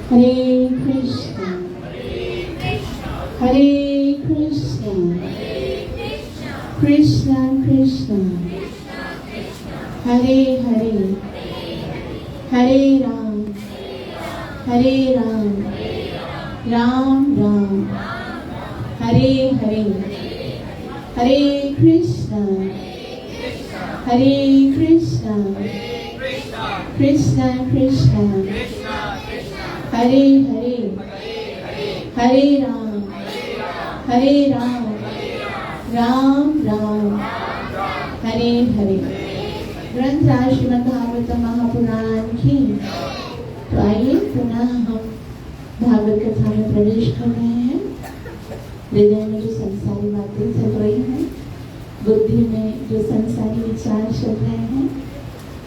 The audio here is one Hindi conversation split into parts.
Hare Krishna, Hare Krishna, Krishna Krishna, Hare Hare, Hare Ram, Hare Ram, Ram Ram, Hare Hare, Hare Krishna, Hare Krishna, Krishna Krishna, Hare Hare, Hare Ram, Hare Ram, Ram Ram, Hare Hare। ग्रंथ राज श्रीमद् भागवतम महापुराण की। तो आइए पुनः हम भागवत कथा में प्रवेश कर रहे हैं। हृदय में जो संसारी बातें चल रही हैं, बुद्धि में जो संसारी विचार चल रहे हैं,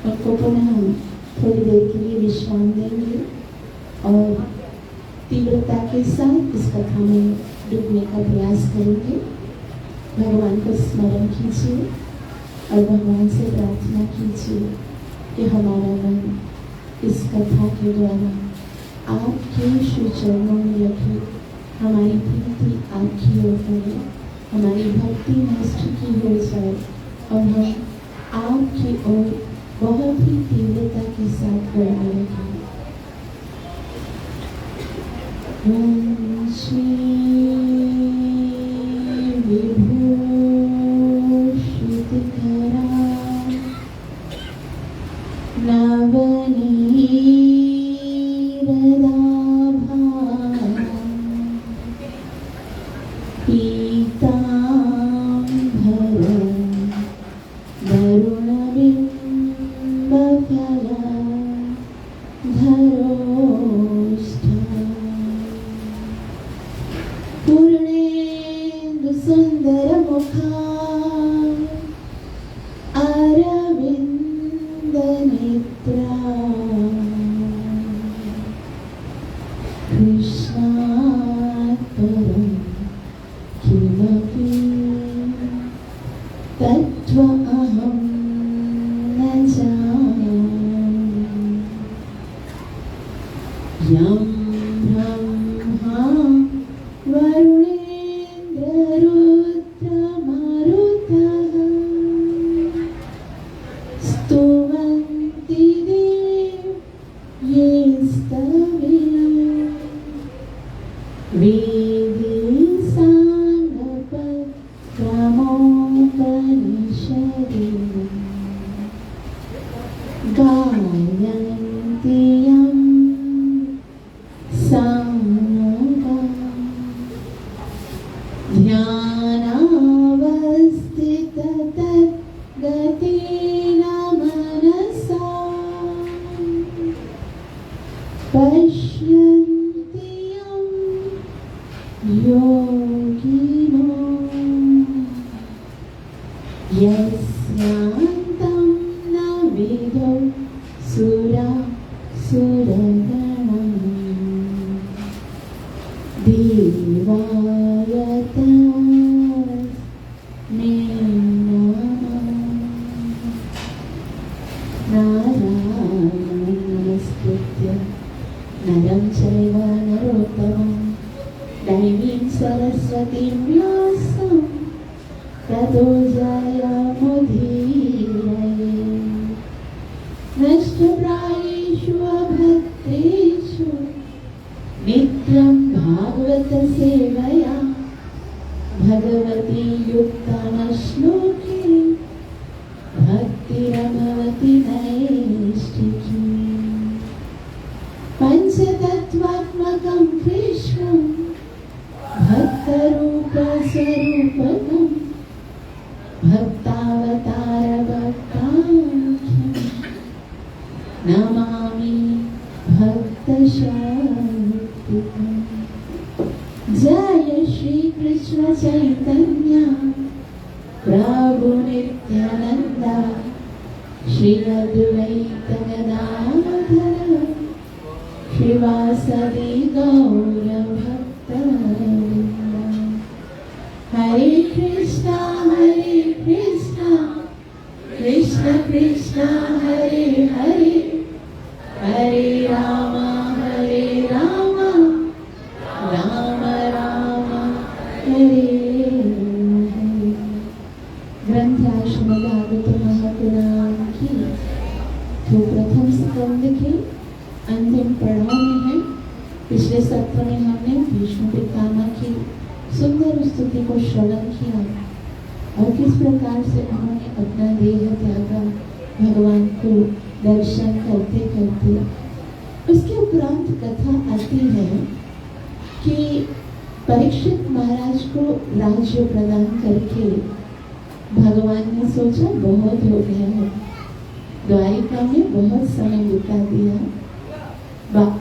उनको पुनः हम थोड़ी देर के लिए विश्राम देंगे और तीव्रता के साथ इस कथा में डूबने का प्रयास करेंगे। भगवान को स्मरण कीजिए और भगवान से प्रार्थना कीजिए कि हमारा मन इस कथा के द्वारा आपके श्री चरणों में रखे, हमारी प्रीति आपकी ओर करे, हमारी भक्ति नष्ट की हो जाए और हम आपकी ओर बहुत ही तीव्रता के साथ बढ़ने लगे। श्री विभूषितकरा नवनीरदाभा पीताम्बर वरुणबिम्बफला धरोष्ठ पूर्णेन्दु सुन्दरमुखा अरविन्दनेत्रा कृष्णात् परं किमपि तत्त्वमहं न जानामि। यं ब्रह्मा वरुणेन्द्ररुद्रमरुतः स्तुवन्ति देवैस्तवैः वेदैः साङ्गपक्रमोपनिषदैः गायन्ति यं सामगान् ध्यानावस्थिततद्गतेन मनसा पश्यन्ति यं योगिनो यस्यान्तं न विदुः सुरगणम् देवाय तस्मै नमः। नारायणं नमस्कृत्य नरं चैव नरोत्तमं दैवीं सरस्वतीं व्यासं ततो जयमुदीरये। नष्टप्रायेषु अभद्रेषु नित्यं भागवत सेवया भगवती युक्तमश्लोके भक्तिरभवति नैष्ठिकी। पंचतत्त्वात्मकं कृष्णं भक्तरूपस्वरूपकं भक्तावतारभक्ताख्यं नमामि भक्तशक्तिकम्। जय श्री कृष्ण चैतन्य प्रभु नित्यानंद श्री अद्वैत गदाधर श्रीवासदि गौर भक्तवृंद। हरे कृष्णा कृष्ण कृष्ण हरे हरे हरे स्कंद के अंतिम पड़ाव में है। पिछले सत्र में हमने भीष्म पितामह की सुंदर स्तुति को श्रवण किया और किस प्रकार से उन्होंने अपना देह त्यागा भगवान को दर्शन करते करते। उसके उपरांत कथा आती है कि परीक्षित महाराज को राज्य प्रदान करके भगवान ने सोचा बहुत हो गया है, द्वारिका में बहुत समय बिता दिया,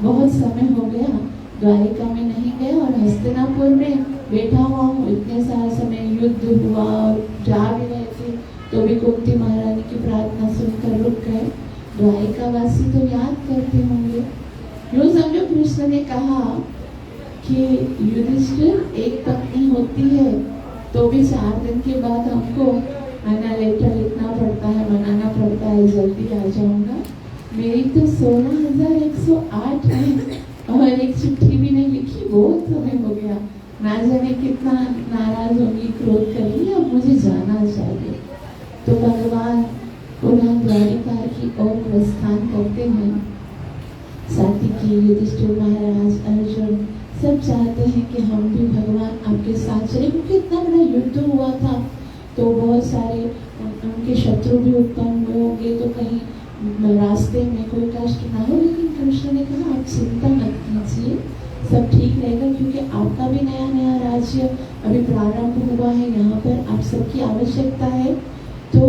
बहुत समय हो गया, द्वारिका में नहीं गया और हस्तिनापुर में बैठा हुआ हूँ, इतने सारा समय युद्ध हुआ और जा भी रहे थे तो भी कुंती महारानी की प्रार्थना सुनकर रुक गए। द्वारिका वासी तो याद करते होंगे। यूँ समझो कृष्ण ने कहा कि युधिष्ठिर एक पत्नी होती है तो भी 4 दिन के बाद हमको आना लेटर लिखना पड़ता है, मनाना पड़ता है, जल्दी आ जाऊंगा। मेरी तो 16,108 है और एक चिट्ठी भी नहीं लिखी, बहुत समय हो गया, ना जाने कितना नाराज होगी, क्रोध करेंगी, अब मुझे जाना चाहिए। तो भगवान पुनः द्वारिका की ओर प्रस्थान करते हैं। सात्विकी, युधिष्ठिर महाराज, अर्जुन सब चाहते हैं कि हम भी भगवान आपके साथ चले, क्योंकि इतना बड़ा युद्ध हुआ था तो बहुत सारे उनके शत्रु भी उत्पन्न हुए होंगे, तो कहीं रास्ते में कोई कष्ट ना हो। लेकिन कृष्ण ने कहा आप चिंता मत कीजिए, सब ठीक रहेगा, क्योंकि आपका भी नया नया राज्य अभी प्रारंभ हुआ है, यहाँ पर आप सबकी आवश्यकता है। तो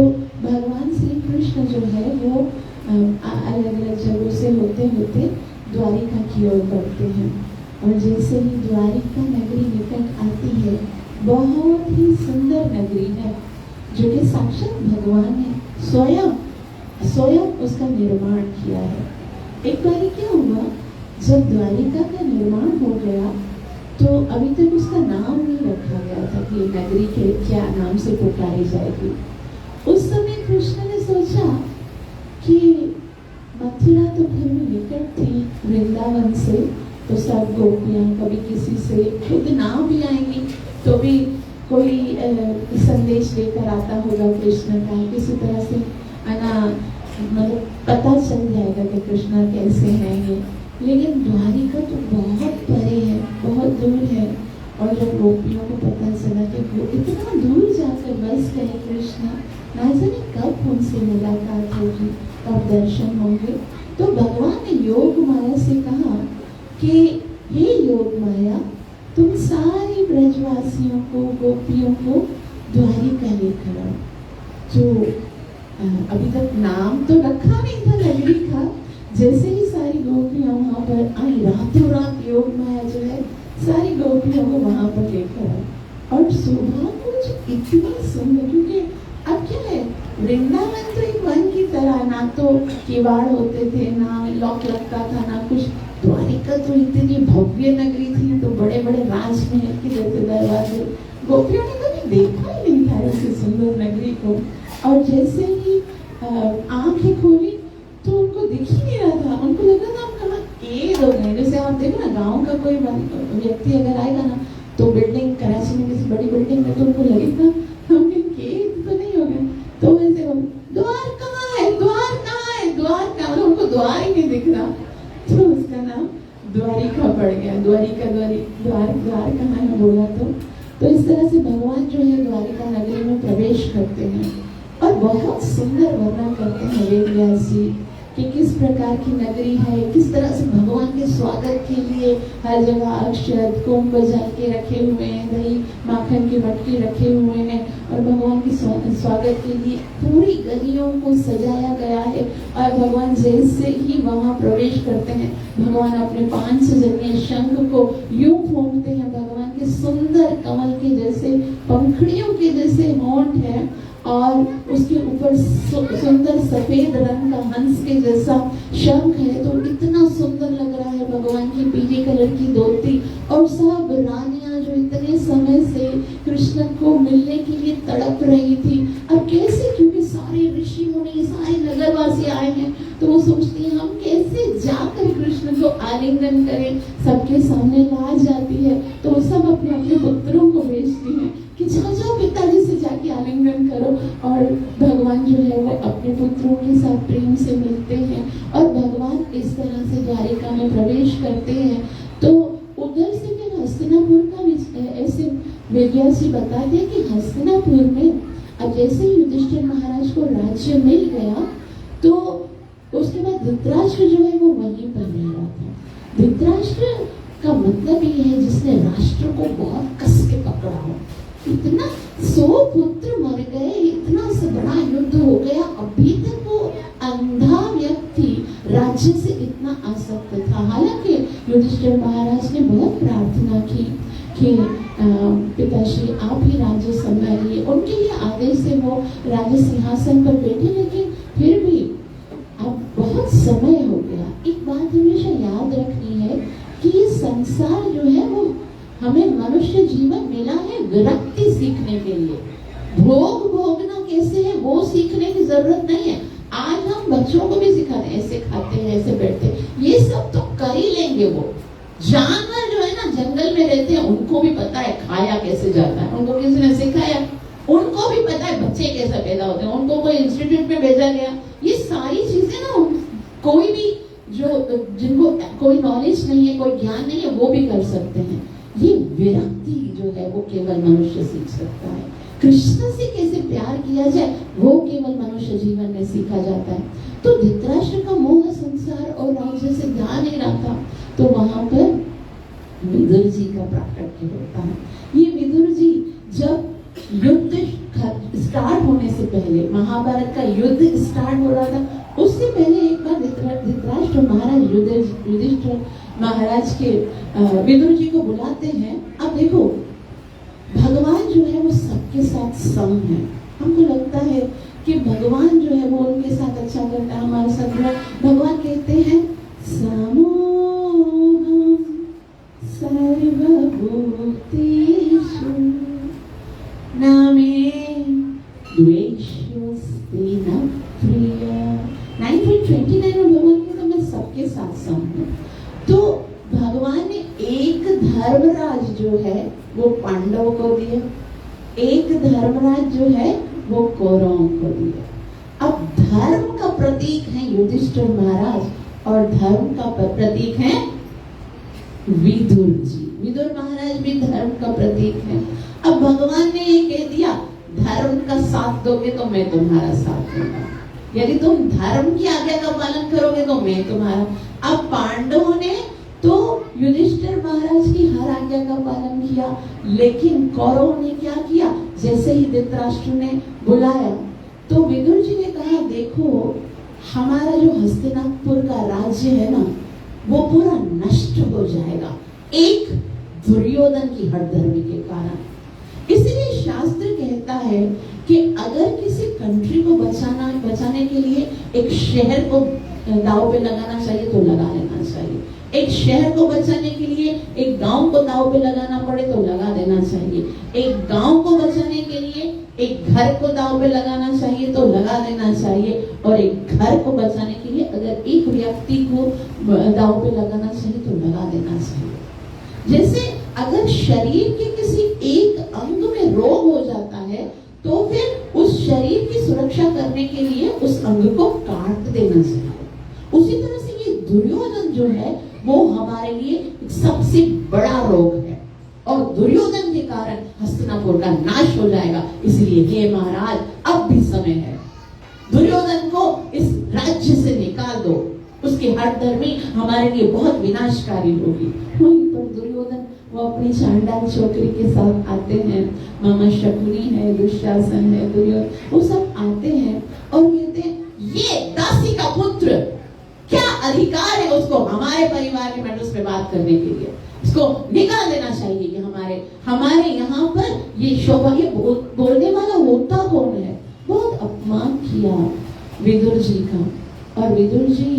भगवान श्री कृष्ण जो है वो अलग अलग जगहों से होते होते द्वारिका की ओर बढ़ते हैं और जैसे ही द्वारिका नगरी निकट आती है, बहुत ही सुंदर नगरी है जो कि साक्षात भगवान ने स्वयं उसका निर्माण किया है। एक बार क्या हुआ, जब द्वारिका का निर्माण हो गया तो अभी तक उसका नाम नहीं रखा गया था कि नगरी के क्या नाम से पुकारी जाएगी। उस समय कृष्ण ने सोचा कि मथुरा तो घर में निकट थी वृंदावन से, तो सब गोपियां कभी किसी से खुद ना भी आएंगी तो भी कोई संदेश लेकर आता होगा कृष्ण का, किसी तरह से मतलब पता चल जाएगा कि कृष्ण कैसे हैं ये। लेकिन द्वारिका तो बहुत परे है, बहुत दूर है, और जब गोपियों को पता चला कि वो इतना दूर जाकर बस गए कृष्ण, ना जाने कब उनसे मुलाकात होगी, कब दर्शन होंगे, तो भगवान ने योग माया से कहा कि हे योग माया, तुम सारे ब्रजवासियों को, गोपियों को द्वारिका लेकर आओ। जो अभी तक नाम तो रखा नहीं था नगरी का, जैसे ही सारी गोपियां वहां पर आई, रातों रात योग माया जो है सारी गोपियों को वहां पर लेकर आई। और सुबह कुछ इतनी सुंदर, क्योंकि अब क्या है, वृंदावन तो एक वन की तरह, ना तो किवाड़ होते थे, ना लॉक लगता था, ना कुछ। द्वारिका तो इतनी भव्य नगरी थी, तो बड़े बड़े राजमहल के जैसे दरवाजे, गोपियों ने कभी देखा ही नहीं था ऐसी सुंदर नगरी को। और जैसे ही आंखें खोली तो उनको दिख ही नहीं रहा था, उनको लग रहा था हम कहाँ कैद हो गए। जैसे आप देखो ना, गांव का कोई व्यक्ति अगर आएगा ना तो बिल्डिंग, कराची में किसी बड़ी बिल्डिंग में, तो उनको लगेगा हम कैद तो नहीं हो गए। तो वैसे द्वार कहाँ है, द्वार कहाँ है, द्वार कहाँ, मतलब उनको द्वार ही नहीं दिख रहा, तो उसका नाम द्वारिका पड़ गया। द्वारिका द्वार कहाँ है बोला तो इस तरह से भगवान जो है द्वारिका नगरी में प्रवेश करते हैं और बहुत सुंदर वर्णन करते हैं वेद व्यास जी कि किस प्रकार की नगरी है, किस तरह से भगवान के स्वागत के लिए हर जगह अक्षत कुंभ जल के रखे हुए हैं, दही माखन की मटकी रखे हुए हैं, और भगवान के स्वागत के लिए पूरी गलियों को सजाया गया है। और भगवान जैसे ही वहां प्रवेश करते हैं, भगवान अपने 5 जन्य शंख को यूं फूंकते हैं, भगवान के सुंदर कमल के जैसे पंखड़ियों के जैसे होंठ है और उसके ऊपर सुंदर सफेद रंग का हंस के जैसा शंख है, तो इतना सुंदर लग रहा है। भगवान की पीले कलर की धोती और सब रानियां जो इतने समय से कृष्ण को मिलने के लिए तड़प रही थी, अब कैसे, क्योंकि सारे ऋषि मुनि, सारे नगरवासी आए हैं, तो वो सोचती है हम कैसे जाकर कृष्ण को आलिंगन करें। सबके सामने लाज जाती है तो वो सब अपने अपने पुत्रों को भेजती हैं कि जाओ पिताजी से जाके आलिंगन करो। और भगवान जो है वो अपने पुत्रों के साथ प्रेम से मिलते हैं और भगवान तुलसीदास जी बताते हैं कि हस्तिनापुर में अब जैसे ही युधिष्ठिर महाराज को राज्य मिल गया तो उसके बाद धृतराष्ट्र जो है वो वहीं पर रह रहा था। धृतराष्ट्र का मतलब ये है जिसने राष्ट्र को बहुत कस के पकड़ा हो। इतना 100 पुत्र मर गए, इतना सा बड़ा युद्ध हो गया, अभी तक वो अंधा व्यक्ति राज्य से इतना आसक्त था। हालांकि युधिष्ठिर महाराज ने बहुत प्रार्थना की कि पिताश्री आप ही राज्य संभालिए, उनके ही आदेश से वो राज्य सिंहासन पर बैठे, लेकिन फिर भी अब बहुत समय हो गया। एक बात हमेशा याद रखनी है कि ये संसार जो है वो हमें मनुष्य जीवन मिला है विरक्ति सीखने के लिए। भोग भोगना कैसे है वो सीखने की जरूरत नहीं है। आज हम बच्चों को भी सिखाते हैं, ऐसे खाते हैं, ऐसे बैठते हैं, ये सब तो कर ही लेंगे। वो जानवर जो है ना जंगल में रहते हैं, उनको भी पता है खाया कैसे जाता है, उनको किसी ने सिखाया। उनको भी पता है बच्चे कैसे पैदा होते हैं, उनको कोई इंस्टीट्यूट में भेजा गया। ये सारी चीजें ना कोई भी जो जिनको कोई नॉलेज नहीं है, कोई ज्ञान नहीं है, वो भी कर सकते हैं। ये विरक्ति जो है वो केवल मनुष्य सीख सकता है। कृष्ण से कैसे प्यार किया जाए वो केवल मनुष्य जीवन में सीखा जाता है। तो धृतराष्ट्र का मोह संसार और राज्य से ध्यान नहीं रहा था, तो वहां पर विदुर जी का प्राकट्य होता है। ये विदुर जी जब युद्ध स्टार्ट होने से पहले, महाभारत का युद्ध स्टार्ट हो रहा था, उससे पहले एक बार धृतराष्ट्र महाराज युधिष्ठिर महाराज के विदुर जी को बुलाते हैं। अब देखो भगवान जो है वो सबके साथ सम है। हमको लगता है कि भगवान जो है वो उनके साथ अच्छा करता है, हमारे साथ बुरा। भगवान कहते हैं समोहम सर्वभूतेषु न मे द्वेषोऽस्ति न प्रियः। 9.29 में भगवान कहते मैं सबके साथ सम हूँ। तो भगवान ने एक धर्मराज जो है वो पांडवों को दिया, एक धर्मराज जो है वो कौरवों को दिया। अब धर्म का प्रतीक है युधिष्ठिर महाराज और धर्म का प्रतीक है विदुर जी। विदुर महाराज भी धर्म का प्रतीक है। अब भगवान ने ये कह दिया धर्म का साथ दोगे तो मैं तुम्हारा साथ दूंगा, यदि तुम धर्म की आज्ञा का पालन करोगे तो मैं तुम्हारा। अब पांडवों ने तो युधिष्ठिर महाराज की हर आज्ञा का पालन किया, लेकिन कौरवों ने क्या किया, जैसे ही धृतराष्ट्र ने बुलाया तो विदुर जी ने कहा देखो हमारा जो हस्तिनापुर का राज्य है ना वो पूरा नष्ट हो जाएगा एक दुर्योधन की हठधर्मी के कारण। इसलिए शास्त्र कहता है कि अगर किसी कंट्री को बचाने के लिए एक शहर को दांव पे लगाना चाहिए तो लगा लेना चाहिए। एक शहर को बचाने के लिए एक गांव को दांव पे लगाना पड़े तो लगा देना चाहिए। एक गांव को बचाने के लिए एक घर को दांव पे लगाना चाहिए तो लगा देना चाहिए। और एक घर को बचाने के लिए अगर एक व्यक्ति को दांव पे लगाना चाहिए तो लगा देना चाहिए। जैसे अगर शरीर के किसी एक अंग में रोग हो जाता है तो फिर उस शरीर की सुरक्षा करने के लिए उस अंग को काट देना चाहिए। उसी तरह से ये दुर्योधन जो है वो हमारे लिए सबसे बड़ा रोग है और दुर्योधन के कारण हस्तिनापुर का नाश हो जाएगा। इसलिए हे महाराज अब भी समय है, दुर्योधन को इस राज्य से निकाल दो, उसकी हठधर्मी हमारे लिए बहुत विनाशकारी होगी। वहीं पर दुर्योधन वो अपनी चांडाल छोकरी के साथ आते हैं, मामा शकुनी है, दुशासन है, दुर्योधन, वो सब आते हैं और कहते हैं ये दासी का पुत्र क्या अधिकार है उसको हमारे परिवार के मैटर्स पे बात करने के लिए, इसको निकाल देना चाहिए कि हमारे यहाँ पर ये शोभा, ये बोलने वाला होता कौन है। बहुत अपमान किया विदुर जी का और विदुर जी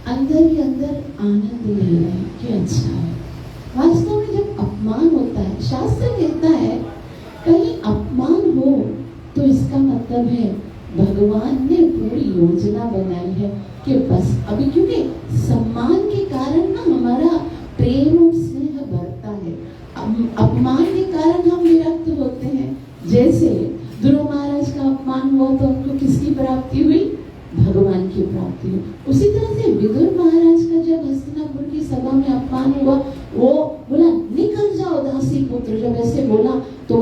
अंदर ही अंदर आनंद ले रहे हैं कि अच्छा है। वास्तव में जब अपमान होता है, शास्त्र कहता है कहीं अपमान हो तो इसका मतलब है भगवान ने पूरी योजना बनाई है कि बस अभी, क्योंकि सम्मान के कारण ना हमारा प्रेम और स्नेह बढ़ता है, अपमान के कारण हम विरक्त होते हैं। जैसे ध्रुव महाराज का अपमान हुआ तो उनको किसकी प्राप्ति हुई, भगवान की प्राप्ति हुई। उसी तरह से विदुर महाराज का जब हस्तिनापुर की सभा में अपमान हुआ, वो बोला निकल जाओ दासी पुत्र, जब ऐसे बोला तो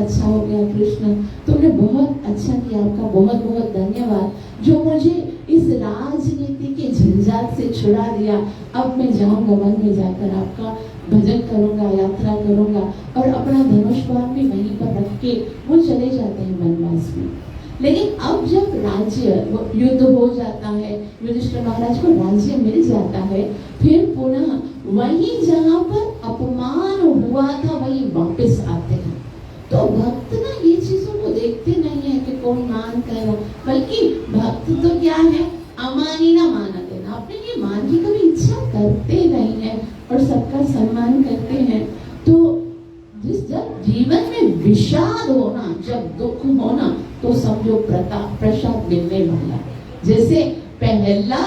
अच्छा हो गया कृष्ण, तुमने बहुत अच्छा किया, आपका बहुत बहुत धन्यवाद जो मुझे इस राजनीति के झंझाट से छुड़ा दिया। अब मैं जाऊंगा वन में जाकर आपका भजन करूंगा, यात्रा करूंगा। और अपना धनुष बाण भी वहीं पर रख के वो चले जाते हैं वनवास में। लेकिन अब जब राज्य युद्ध हो जाता है, युधिष्ठिर महाराज को राज्य मिल जाता है, फिर पुनः वहीं जहाँ पर अपमान हुआ था वहीं वापस आते हैं। तो भक्त ना ये चीजों को देखते नहीं है कि कौन मान कर, बल्कि भक्त तो क्या है, अमानी ना मानते ना, अपने लिए मान की कभी इच्छा करते नहीं है और सबका सम्मान करते हैं। तो जब जीवन में विषाद होना, जब दुख होना, तो समझो प्रसाद मिलने वाला। जैसे पहला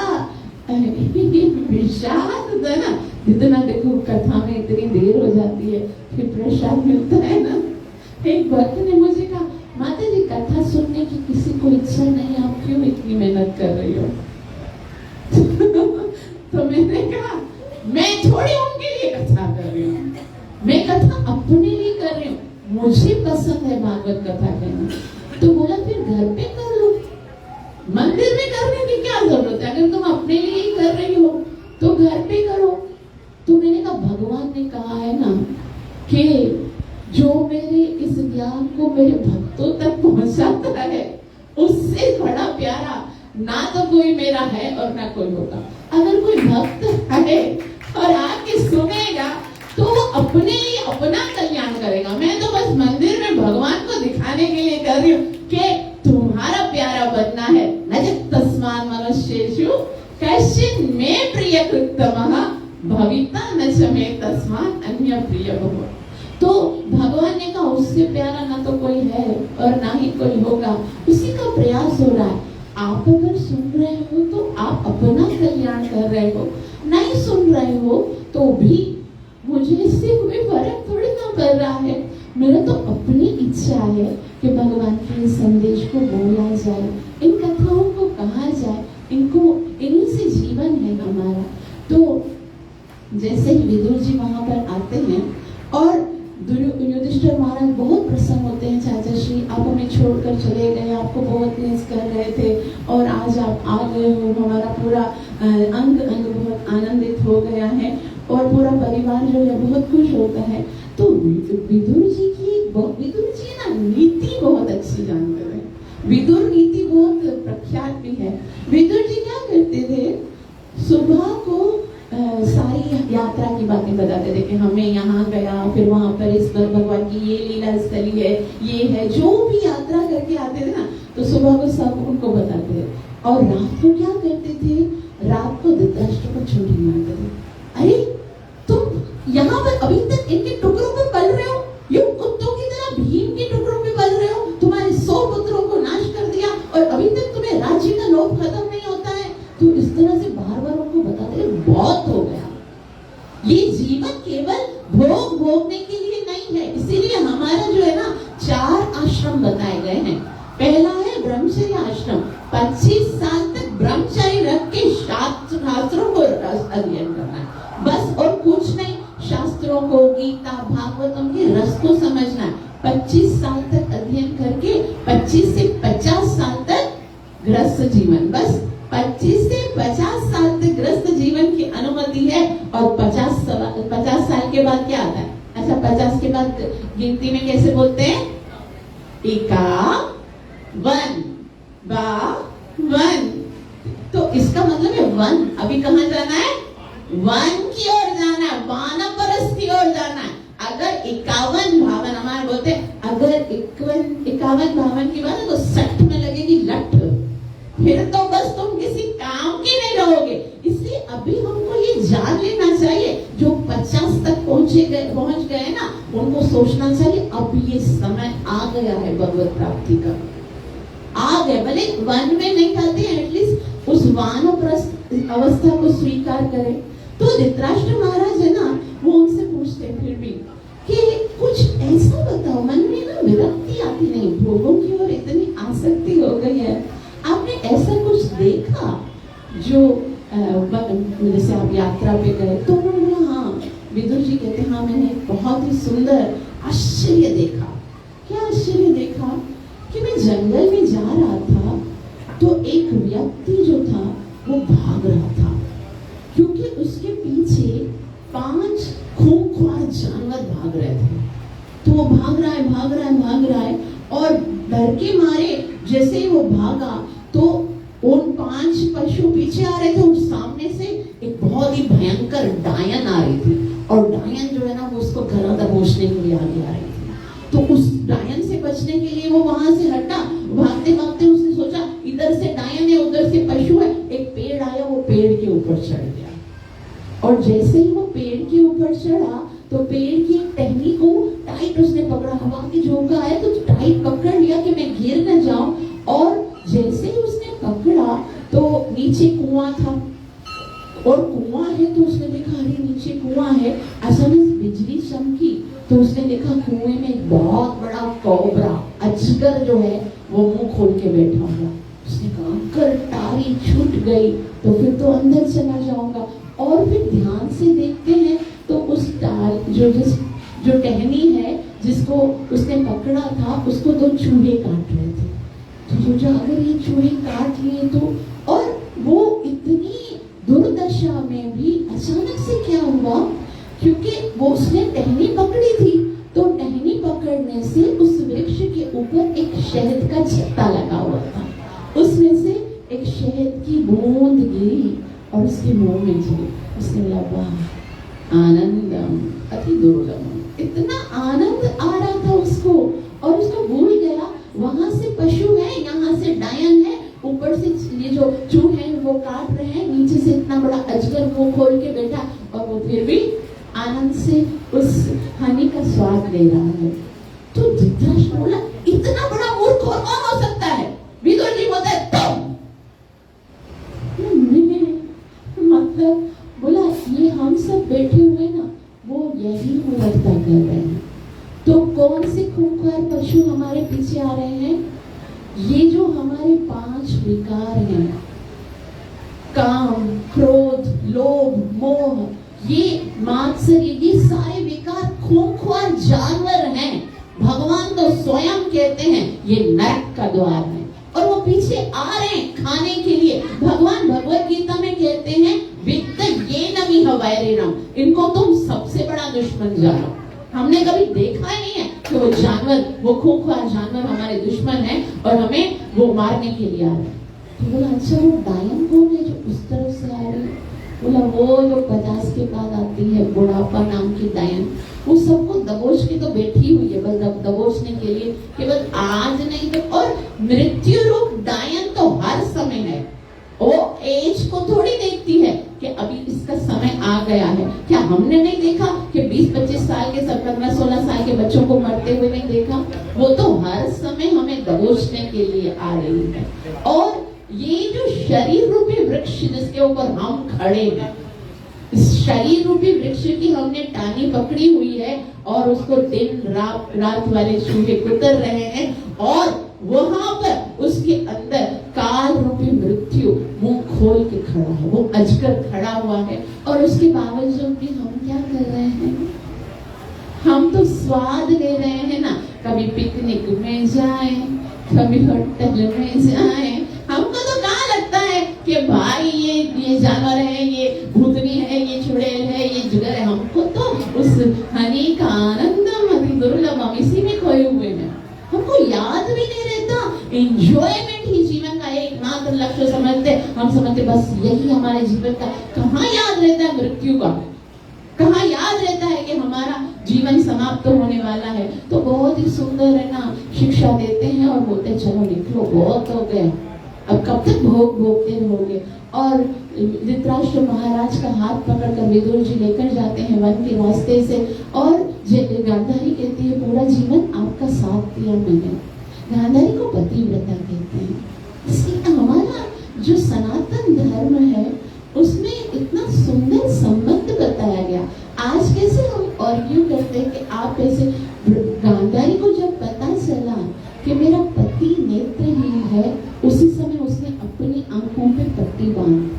विषाद था ना, इतना देखो कथा में इतनी देर हो जाती है, फिर प्रसाद मिलता है ना। एक भक्त ने मुझे कहा, माता जी कथा सुनने की किसी को इच्छा नहीं, आप क्यों इतनी मेहनत कर रही हो? तो मैंने कहा, मैं थोड़ी उनके लिए कथा कर रही हूँ, मैं कथा अपने लिए कर रही हूँ, मुझे पसंद है भागवत कथा करना। तो बोला फिर घर पे कर लो, मंदिर में करने की क्या जरूरत है? अगर तुम अपने लिए ही कर रही हो तो घर पे करो। तो मैंने कहा, भगवान ने कहा है ना कि जो मेरे इस ज्ञान को मेरे भक्तों तक पहुंचाता है, उससे बड़ा प्यारा ना तो कोई मेरा है और ना कोई होगा। अगर कोई भक्त है और आके सुनेगा तो वो अपने लिए अपना कल्याण करेगा। मैं तो बस मंदिर में भगवान को दिखाने के लिए कर रही हूँ कि तुम्हारा प्यारा बनना है। न तस्मान् मनुष्येषु कश्चिन् मे प्रियकृत्तमः भविता न च मे तस्मात् अन्य प्रियः। तो भगवान ने कहा, उससे प्यारा ना तो कोई है और ना ही कोई होगा, उसी का प्रयास हो रहा है। आप अगर सुन रहे हो तो आप अपना कल्याण कर रहे हो, नहीं सुन रहे हो तो भी मुझे इससे कोई फर्क थोड़ी ना पड़ रहा है। मेरा तो अपनी इच्छा है कि भगवान के संदेश को बोला जाए, इन कथाओं को कहा जाए, इनको इन्हीं से जीवन है हमारा। तो जैसे ही विदुर जी वहां पर आते हैं और युधिष्ठिर महाराज बहुत प्रसन्न होते हैं, चाचा श्री आप हमें छोड़कर चले गए, आपको बहुत मिस कर रहे थे और आज आप आ गए हो, हमारा पूरा अंग अंग बहुत आनंदित हो गया है और पूरा परिवार जो है बहुत खुश होता है। तो विदुर जी ना नीति बहुत अच्छी जानते हैं, विदुर नीति बहुत प्रख्यात भी है। विदुर जी क्या करते थे, सुबह को सारी यात्रा की बातें बताते थे कि हमें यहाँ गया, फिर वहां पर इस भगवान की ये लीला स्थली है, ये है, जो भी यात्रा करके आते थे ना, तो सुबह को सब उनको बताते थे। और रात को क्या करते थे, रात को धृतराष्ट्र को छुट्टी मारते थे। अरे तुम यहाँ पर अभी तक इनके टुकड़ों पे पल रहे हो, ये कुत्तों की तरह भीम के टुकड़ों पे पल रहे हो, तुम्हारे 100 पुत्रों को नाश कर दिया और अभी तक तुम्हें राज्य का लोभ खत्म नहीं होता है। तो इस तरह से बार बार उनको बताते हैं, बहुत हो गया, ये जीवन केवल भोग भोगने के लिए नहीं है। इसीलिए हमारा जो है ना 4 आश्रम बताए गए हैं। पहला है ब्रह्मचर्य आश्रम, 25 साल तक ब्रह्मचर्य रख के शास्त्रों को अध्ययन करना है, बस और कुछ नहीं। शास्त्रों को, गीता भागवतम के रस को समझना है। 25 साल तक अध्ययन करके 25 से 50 साल तक गृहस्थ जीवन, बस 25 से 50 साल तक गृहस्थ जीवन की अनुमति है। और 50 साल के बाद क्या आता है? अच्छा, 50 के बाद गिनती में कैसे बोलते हैं? 51 52। तो इसका मतलब है वन, अभी कहाँ जाना है? वन की ओर जाना है, वानप्रस्थ की ओर जाना है। अगर 51 हमारे बोलते हैं, अगर 51 52 की बात है तो 60 में लगेगी लठ, फिर तो बस तुम किसी काम के नहीं रहोगे। इसलिए अभी हमको ये जान लेना चाहिए, जो 50 तक पहुंच गए ना, उनको सोचना चाहिए अब ये समय आ गया है भगवत प्राप्ति का, आ गए। भले वन में नहीं खाते, एटलीस्ट उस वानप्रस्थ अवस्था को स्वीकार करें। तो धृतराष्ट्र महाराज है ना, वो उनसे पूछते फिर भी कि कुछ ऐसा बताओ, मन में ना विरक्ति आती नहीं, भोगों की ओर इतनी आसक्ति हो गई है, आपने ऐसा कुछ देखा जो जैसे आप यात्रा पे गए? तो उन्होंने हाँ, विदुर जी कहते हाँ, मैंने बहुत ही सुंदर आश्चर्य देखा। क्या जी ने देखा कि मैं जंगल में जा रहा था तो एक व्यक्ति जो था वो भाग रहा था, क्योंकि उसके पीछे 5 खूंखार जानवर भाग रहे थे। तो वो भाग रहा है और डर के मारे जैसे ही वो भागा तो उन 5 पशु पीछे आ रहे थे और सामने से एक बहुत ही भयंकर डायन आ रही थी, और डायन जो है ना वो उसको गला दबोचने के लिए आगे आ रही थी। तो उस डायन से बचने के लिए वो वहां से हटा, भागते भागते उसने सोचा इधर से डायन है उधर से पशु है, एक पेड़ आया, वो पेड़ के ऊपर चढ़ गया। और जैसे ही वो पेड़ के ऊपर चढ़ा तो पेड़ की एक टहनी को टाइट उसने पकड़ा, हवा की झोंका आया तो टाइट पकड़ लिया कि मैं गिर न जाऊं। और जैसे ही उसने पकड़ा तो नीचे कुआं था, और कुआं है तो उसने देखा अरे नीचे कुआं है। अचानक बिजली चमकी तो उसने देखा कुएं में एक बहुत बड़ा कोबरा अजगर जो है वो मुंह खोल के बैठा हुआ। उसने कहा अगर टारी छूट गई तो फिर तो अंदर चला जाऊंगा। और फिर ध्यान से देखते हैं तो उस टार जो टहनी है जिसको उसने पकड़ा था उसको 2 चूहे काट रहे थे। तो सोचा अगर ये चूहे काट लिए तो, और वो इतनी दुर्दशा में भी अचानक से क्या हुआ, क्योंकि वो उसने टहनी पकड़ी थी तो टहनी पकड़ने से उस वृक्ष के ऊपर एक शहद का छत्ता लगा हुआ था, उसमें से एक शहद की बूंद गिरी और उसके मुंह में चली। उसने बोला वाह आनंदम अति दुर्लभम। इतना आनंद आ रहा था उसको, और उसको भूल गया वहां से पशु है, यहाँ से डायन है, ऊपर से ये जो चूहे हैं वो काट रहे हैं, नीचे से इतना बड़ा अजगर मुंह खोल के बैठा, और वो फिर भी आनंद से उस हनी का स्वाद ले रहा है। तो धृतराष्ट्र बोला इतना बड़ा मूर्ख कौन हो सकता है? विदुर जी बोलते तुम। मतलब बोला ये हम सब बैठे हुए ना वो यही मूर्खता कर रहे हैं। तो कौन से खूंखार पशु हमारे पीछे आ रहे हैं? ये जो हमारे 5 विकार हैं, काम, क्रोध, लोभ, मोह, ये मात्सर्य, ये सारे विकार खूंखार जानवर हैं। भगवान तो स्वयं कहते हैं ये नरक का द्वार है, और वो पीछे आ रहे हैं खाने के लिए। भगवान भगवत गीता में कहते हैं वित्त ये नमी हवैरिणम, इनको तुम सबसे बड़ा दुश्मन जानो। हमने कभी देखा ही नहीं है कि वो जानवर, वो खूंखार जानवर हमारे दुश्मन हैं और हमें वो मारने के लिए आ रहे हैं। तो बोला अच्छा वो डायन कौन है जो उस तरफ से आ रही है? बोला वो जो 50 के बाद आती है बुढ़ापा नाम की डायन, वो सबको दबोच के तो बैठी हुई है, बस दबोचने के लिए कि बस आज नहीं तो। और मृत्यु रूप डायन तो हर समय है, वो एज को थोड़ी देखती है कि अभी इसका समय आ गया है। क्या हमने नहीं देखा कि 20-25 साल के 15-16 साल के बच्चों को मरते हुए नहीं देखा? वो तो हर समय हमें दबोचने के लिए आ रही है। और ये जो शरीर रूपी वृक्ष जिसके ऊपर हम खड़े हैं, इस शरीर रूपी वृक्ष की हमने टानी पकड़ी हुई है और उसको दिन रात वाले चूहे कुतर रहे हैं, और वहां पर उसके अंदर काल रूपी मृत्यु मुंह खोल के खड़ा है, वो अजगर खड़ा हुआ है। और उसके बावजूद भी हम क्या कर रहे हैं? हम तो स्वाद ले रहे हैं ना, कभी पिकनिक में जाए, कभी होटल में जाए। हमको तो कहाँ लगता है कि भाई ये जानवर है, ये भूतनी है, ये चुड़ैल है, ये जुगर है। हमको तो उस हनी का आनंद अति दुर्लभ इसी में खोए हुए हैं। हमको याद भी नहीं रहता, एंजॉयमेंट ही जीवन का एकमात्र लक्ष्य समझते। हम समझते बस यही हमारे जीवन का। कहाँ याद रहता है मृत्यु का? कहाँ याद रहता है कि हमारा जीवन समाप्त होने वाला है? तो बहुत ही सुंदर है ना, शिक्षा देते हैं और बोलते चलो निकलो, बहुत हो गया, अब कब तक भोगते रहोगे। और धृतराष्ट्र महाराज का हाथ पकड़कर विदुर जी लेकर जाते हैं वन के रास्ते से, और गांधारी कहती है पूरा जीवन आपका साथ दिया मैंने। गांधारी को पतिव्रता कहते हैं। इसलिए हमारा जो सनातन धर्म है उसमें इतना सुंदर संबंध बताया गया। आज कैसे हम आर्ग्यू करते हैं कि आप कैसे, गांधारी को जब पता चला कि मेरा पति नेत्रहीन है, उसी समय उसने अपनी आंखों पे पट्टी बांधी।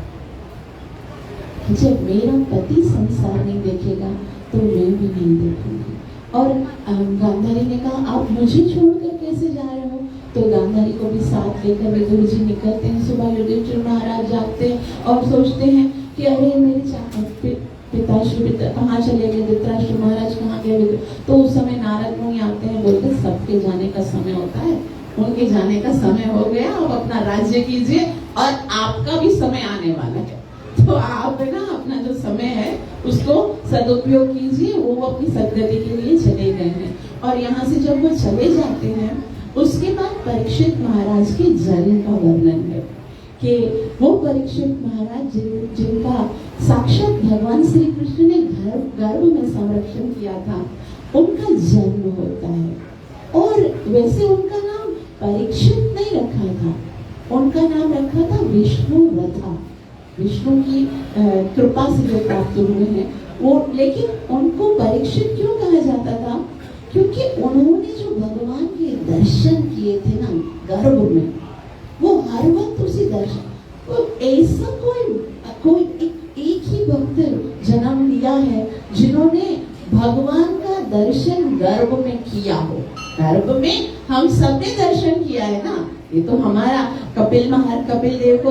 जब मेरा पति संसार नहीं देखेगा तो मैं भी नहीं देखूंगी। और गांधारी ने कहा आप मुझे छोड़कर कैसे जा रहे हो? तो गांधारी को भी साथ लेकर विदुर जी निकलते हैं। सुबह युधिष्ठिर महाराज जागते हैं और सोचते हैं कि अरे मेरे पिताश्री कहाँ चले गए, धृतराष्ट्र महाराज कहाँ गए? तो उस समय नारद मुनि आते हैं, बोलते सबके जाने का समय होता है, उनके जाने का समय हो गया, आप अपना राज्य कीजिए और आपका भी समय आने वाला है, तो आप है ना अपना जो समय है उसको सदुपयोग कीजिए। वो अपनी सदगति के लिए चले गए हैं। और यहाँ से जब वो चले जाते हैं उसके बाद परीक्षित महाराज के जन्म का वर्णन है कि वो परीक्षित महाराज जिनका साक्षात भगवान श्री कृष्ण ने गर्भ में संरक्षण किया था, उनका जन्म होता है। और वैसे उनका नाम परीक्षित नहीं रखा था, उनका नाम रखा था विष्णु रथा, विष्णु की कृपा से जो प्राप्त हुए हैं वो। लेकिन उनको परीक्षित क्यों कहा जाता था? क्योंकि उन्होंने जो भगवान के दर्शन किए थे ना गर्भ में, वो हर वक्त उसी दर्शन, तो ऐसा कोई एक ही भक्त जन्म लिया है जिन्होंने भगवान का दर्शन गर्भ में किया हो। गर्भ में हम सबने दर्शन किया है ना, ये तो हमारा कपिल देव को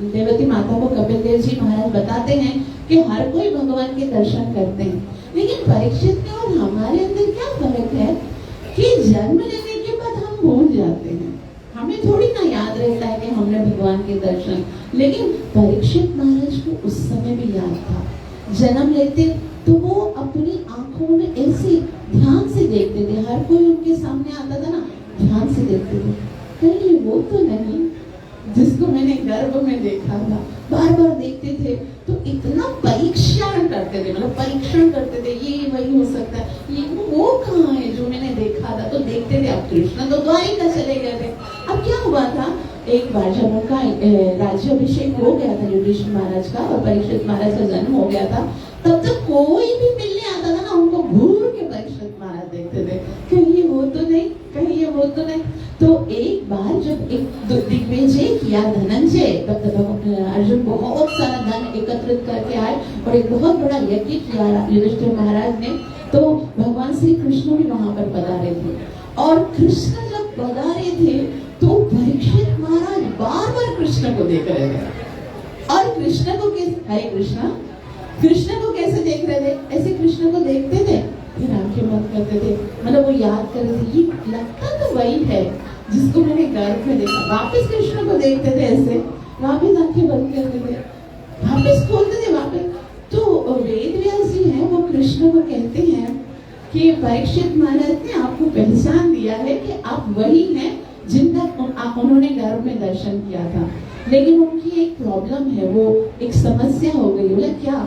देवती माता को कपिल देव जी महाराज बताते हैं कि हर कोई भगवान के दर्शन करते हैं। लेकिन परीक्षित के और हमारे अंदर क्या फर्क है कि जन्म लेने के बाद हम भूल जाते हैं, हमें थोड़ी ना याद रहता है कि हमने भगवान के दर्शन। लेकिन परीक्षित महाराज को उस समय भी याद था। जन्म लेते तो वो अपनी आंखों में ऐसे ध्यान से देखते थे, हर कोई उनके सामने आता था ना, ध्यान से देखते थे, कहीं वो तो नहीं जिसको मैंने गर्भ में देखा था। बार बार देखते थे तो इतना परीक्षण करते थे, मतलब परीक्षण करते थे, ये वही हो सकता है, ये वो कहाँ है जो मैंने देखा था, तो देखते थे। अब कृष्ण तो द्वारिका चले गए थे। अब क्या हुआ था, एक बार जब उनका राज्याभिषेक हो गया था युधिष्ठिर महाराज का और परीक्षित महाराज का जन्म हो गया था, तब तक कोई भी मिलने आता था ना, उनको घूर के परीक्षित महाराज देखते थे, कहीं ये वो तो नहीं, कहीं ये वो तो नहीं। तो एक बार जब एक दिग्विजय किया धनंजय, अर्जुन बहुत सारा धन एकत्रित करके आए और एक बहुत बड़ा यज्ञ किया युधिष्ठिर महाराज ने, तो भगवान श्री कृष्ण भी वहां पर पधारे थे। और कृष्ण जब पधारे थे तो परीक्षित महाराज बार बार कृष्ण को देख रहे थे। और कृष्ण को हरे कृष्ण को कैसे देख रहे थे? ऐसे कृष्ण को देखते थे, फिर आंखें बंद करते थे, मतलब वो याद कर रहे थे, ये लगता तो वही है जिसको मैंने गर्भ में देखा। वापस कृष्ण को देखते थे, ऐसे वापस आंखें बंद करते थे, वापस खोलते थे वापस। तो वेद व्यास जी हैं, वो कृष्ण को कहते हैं कि परीक्षित महाराज ने आपको पहचान दिया है कि आप वही हैं जिनका उन्होंने गर्भ में दर्शन किया था। लेकिन उनकी एक प्रॉब्लम है, वो एक समस्या हो गई। बोला क्या?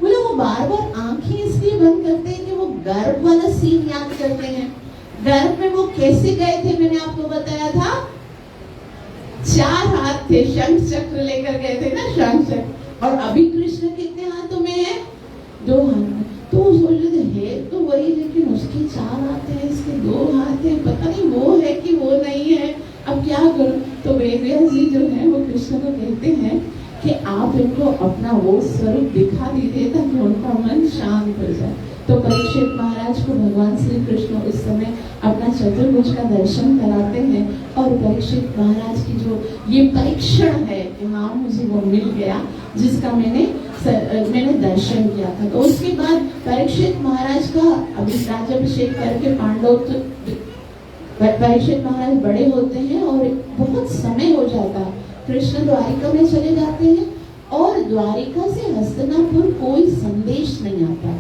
बोला वो बार बार आंखें इसलिए बंद करते हैं कि वो गर्भ वाला सीन याद करते हैं। गर्भ में वो कैसे गए थे, मैंने आपको बताया था, 4 हाथ थे, शंख चक्र लेकर गए थे ना, शंख चक्र। और अभी कृष्ण कितने हाथों में है? 2 हाथ में। तो सोच रहे थे है तो वही, लेकिन उसके 4 हाथ है, इसके 2 हाथ है, पता नहीं वो है कि वो नहीं है, अब क्या करूं? तो वेद व्यास जी जो है वो कृष्ण को कहते हैं कि आप इनको अपना वो स्वरूप दिखा दीजिए ताकि उनका मन शांत हो जाए। तो परीक्षित महाराज को भगवान श्री कृष्ण उस समय अपना चतुर्भुज का दर्शन कराते हैं। और परीक्षित महाराज की जो ये परीक्षण है कि हाँ मुझे वो मिल गया जिसका मैंने दर्शन किया था। तो उसके बाद परीक्षित महाराज का राज्याभिषेक करके परीक्षित महाराज बड़े होते हैं और बहुत समय हो जाता है। कृष्ण द्वारिका में चले जाते हैं और द्वारिका से हस्तिनापुर कोई संदेश नहीं आता।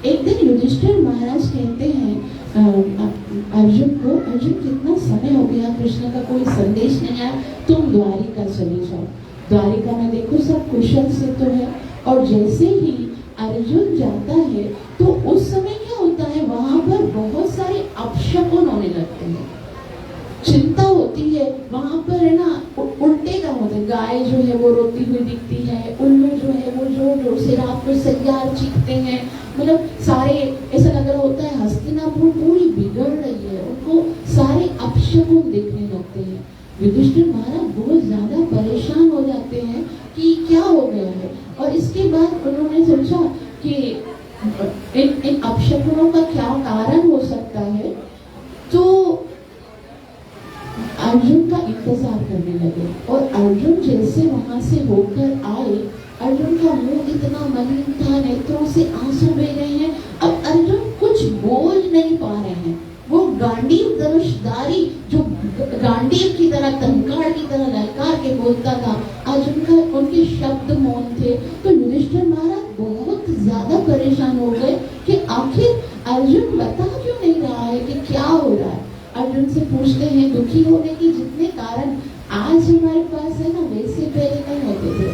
एक दिन युधिष्ठिर महाराज कहते हैं अर्जुन को, अर्जुन कितना समय हो गया, कृष्ण का कोई संदेश नहीं आया, तुम द्वारिका चले जाओ। द्वारिका में देखो सब कुशल से तो है। और जैसे ही अर्जुन जाता है तो उस समय क्या होता है, वहां पर बहुत सारे अपशकुन होने लगते हैं, चिंता होती है वहां पर, है ना, उल्टे काम होते हैं। गाय जो है वो रोती हुई दिखती है, उल्लू जो है वो जोर जोर से रात को सैयार चीखते हैं, मतलब सारे ऐसा लग रहा होता है हस्तिनापुर पूरी बिगड़ रही है, उनको सारे अपशकुन दिखने लगते हैं। युधिष्ठिर महाराज बहुत ज्यादा परेशान हो जाते हैं कि क्या हो गया है। और इसके बाद उन्होंने सोचा कि इन अपशकुनों का क्या कारण हो सकता है। तो अर्जुन का इंतजार करने लगे और अर्जुन जैसे वहां से होकर आए, अर्जुन का मुंह इतना मलिन था, नेत्रों से आंसू बह रहे हैं। अब अर्जुन कुछ बोल नहीं पा रहे हैं। वो गांडीव धनुषधारी जो गांडीव की तरह, तंकार की तरह ललकार के बोलता था, आज उनके शब्द मौन थे। तो युधिष्ठिर महाराज बहुत ज्यादा परेशान हो गए कि आखिर अर्जुन बता क्यों नहीं रहा है कि क्या हो रहा है। अर्जुन से पूछते हैं, दुखी होने के जितने कारण आज हमारे पास है ना, वैसे पहले नहीं होते थे।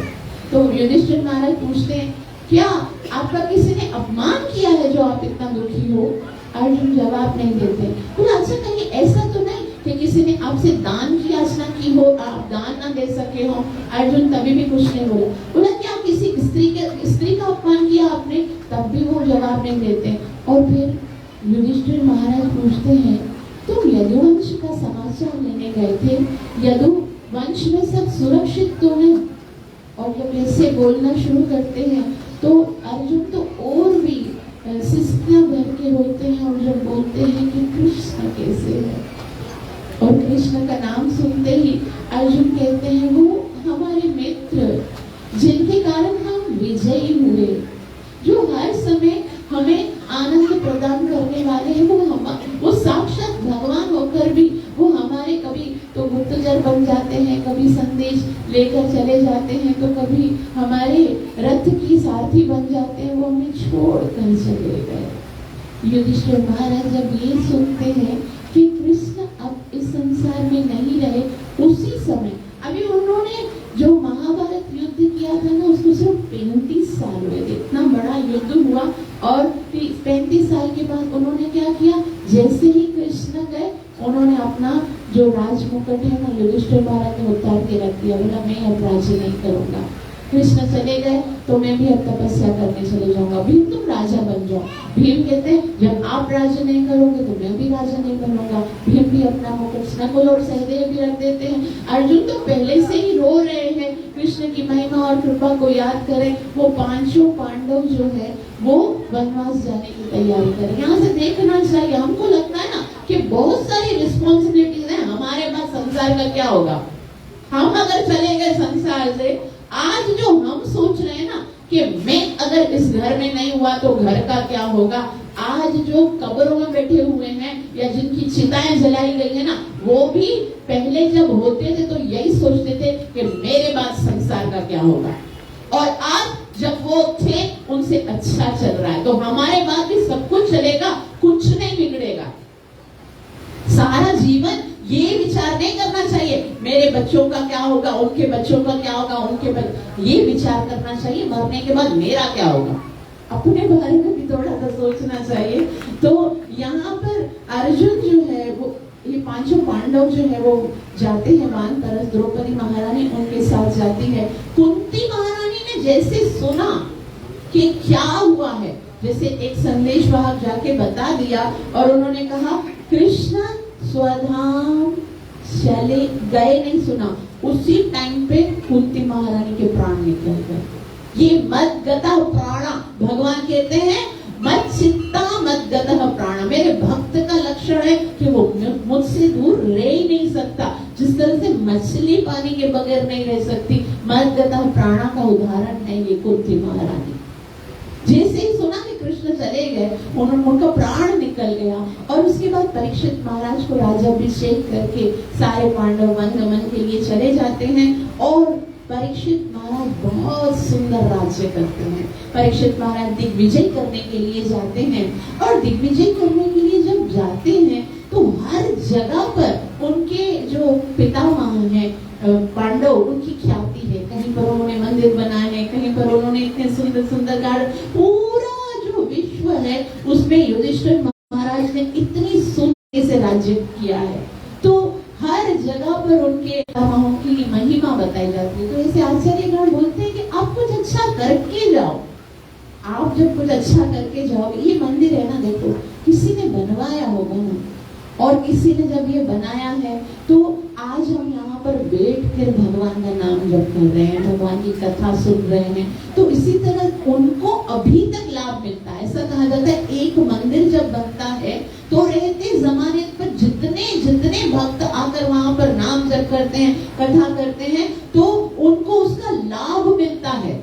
तो युधिष्ठिर महाराज पूछते हैं, क्या आपका किसी ने अपमान किया है जो आप इतना दुखी हो। अर्जुन जवाब नहीं देते। बोला अच्छा कहीं ऐसा तो नहीं कि किसी ने आपसे दान की याचना की हो, आप दान ना दे सके हो। अर्जुन तभी भी कुछ नहीं बोला। बोला क्या किसी स्त्री का अपमान किया आपने, तब भी वो जवाब नहीं देते। और फिर युधिष्ठिर महाराज पूछते हैं, तुम यदुवंश का समाचार लेने गए थे, यदुवंश में सब सुरक्षित तो है। और जब ऐसे बोलना शुरू करते हैं तो अर्जुन तो और भी सिसकियां भर के रोते हैं और जब बोलते हैं कि कृष्ण कैसे है, और कृष्ण का नाम सुनते ही अर्जुन कहते हैं, वो हमारे मित्र जिनके कारण हम विजयी हुए, जो हर समय हमें आनंद प्रदान करने वाले हैं, वो साक्षात भगवान होकर भी वो हमारे कभी तो गुप्तचर बन जाते हैं, कभी संदेश लेकर चले जाते हैं, तो कभी हमारे रथ की सारथी बन जाते हैं, वो हमें छोड़कर चले गए। युधिष्ठिर महाराज जब ये सुनते हैं कि कृष्ण अब इस संसार में नहीं रहे, उसी समय अभी उन्होंने जो महाभारत युद्ध किया था ना, उसको सिर्फ 35 साल हुए थे, इतना बड़ा युद्ध हुआ। और 35 साल के बाद उन्होंने क्या किया, जैसे ही कृष्ण गए उन्होंने अपना जो राज मुकुट है ना, युधिष्ठिर महाराज ने उतार के रख दिया। बोला मैं अब राज्य नहीं करूंगा। कृष्ण चले गए तो मैं भी अब तपस्या करने चले जाऊंगा, भीम तुम राजा बन जाओ। भीम कहते हैं जब आप राज्य नहीं करोगे तो मैं भी राजा नहीं बनूंगा। भीम भी अपना मुकुट, नकुल और सहदेव भी रख देते हैं। अर्जुन तो पहले से ही रो रहे हैं, कृष्ण की महिमा और कृपा को याद करें। वो पांचों पांडव जो है वो वनवास जाने की तैयारी करें। यहाँ से देखना चाहिए, हमको लगता है ना कि बहुत सारी रिस्पॉन्सिबिलिटीज है हमारे पास, संसार का क्या होगा। हम अगर चले गए संसार से, आज जो हम सोच रहे हैं ना कि मैं अगर इस घर में नहीं हुआ तो घर का क्या होगा, आज जो कब्रों में बैठे हुए हैं या जिनकी चिताएं जलाई गई है ना, वो भी पहले जब होते थे तो यही सोचते थे कि मेरे बाद संसार का क्या होगा। और आज जब वो थे उनसे अच्छा चल रहा है, तो हमारे बाद भी सब कुछ चलेगा, कुछ नहीं बिगड़ेगा। सारा जीवन ये विचार नहीं करना चाहिए मेरे बच्चों का क्या होगा, उनके बच्चों का क्या होगा, ये विचार करना चाहिए मरने के बाद मेरा क्या होगा। अपने बारे में भी थोड़ा सा सोचना चाहिए। तो यहाँ पर अर्जुन जो है वो, ये पांचों पांडव जो है वो जाते हैं मान तरस, द्रौपदी महारानी उनके साथ जाती है। कुंती महारानी ने जैसे सुना कि क्या हुआ है, जैसे एक संदेश वाहक जाके बता दिया और उन्होंने कहा कृष्ण स्वधाम चले गए, नहीं सुना, उसी टाइम पे कुंती महारानी के प्राण निकल गए। ये मत गतः प्राणा, भगवान कहते हैं मत चित्ता मत गतः प्राणा। मेरे भक्त का लक्षण है कि वो मुझसे दूर रह ही नहीं सकता, जिस तरह से मछली पानी के बगैर नहीं रह सकती। मत गतः प्राणा का उदाहरण है ये कुंती महारानी। जैसे ही सुना कि कृष्ण चले गए, उनका प्राण निकल गया। और उसके बाद परीक्षित महाराज को राज्याभिषेक करके सारे पांडव वनगमन के लिए चले जाते हैं और परीक्षित महाराज बहुत सुंदर राज्य करते हैं। परीक्षित महाराज दिग्विजय करने के लिए जाते हैं और दिग्विजय करने के लिए जब जाते हैं तो हर जगह पर उनके जो पितामह हैं पांडव, उनकी ख्याति है। कहीं पर उन्होंने मंदिर बनाए हैं, कहीं पर उन्होंने इतने सुंदर सुंदर गार्डन, पूरा जो विश्व है उसमें युधिष्ठिर महाराज ने इतनी सुंदर से राज्य किया है। तो हर जगह पर उनके पितामहों की महिमा बताई जाती है। तो ऐसे आचार्यगण बोलते हैं कि आप कुछ अच्छा करके जाओ, आप जब कुछ अच्छा करके जाओ। ये मंदिर है ना, देखो किसी ने बनवाया होगा ना, और किसी ने जब ये बनाया है तो आज हम यहाँ पर बैठ कर भगवान का नाम जप कर रहे हैं, भगवान की कथा सुन रहे हैं, तो इसी तरह उनको अभी तक लाभ मिलता है। ऐसा कहा जाता है एक मंदिर जब बनता है तो रहते जमाने पर जितने जितने भक्त आकर वहां पर नाम जप करते हैं, कथा करते हैं, तो उनको उसका लाभ मिलता है।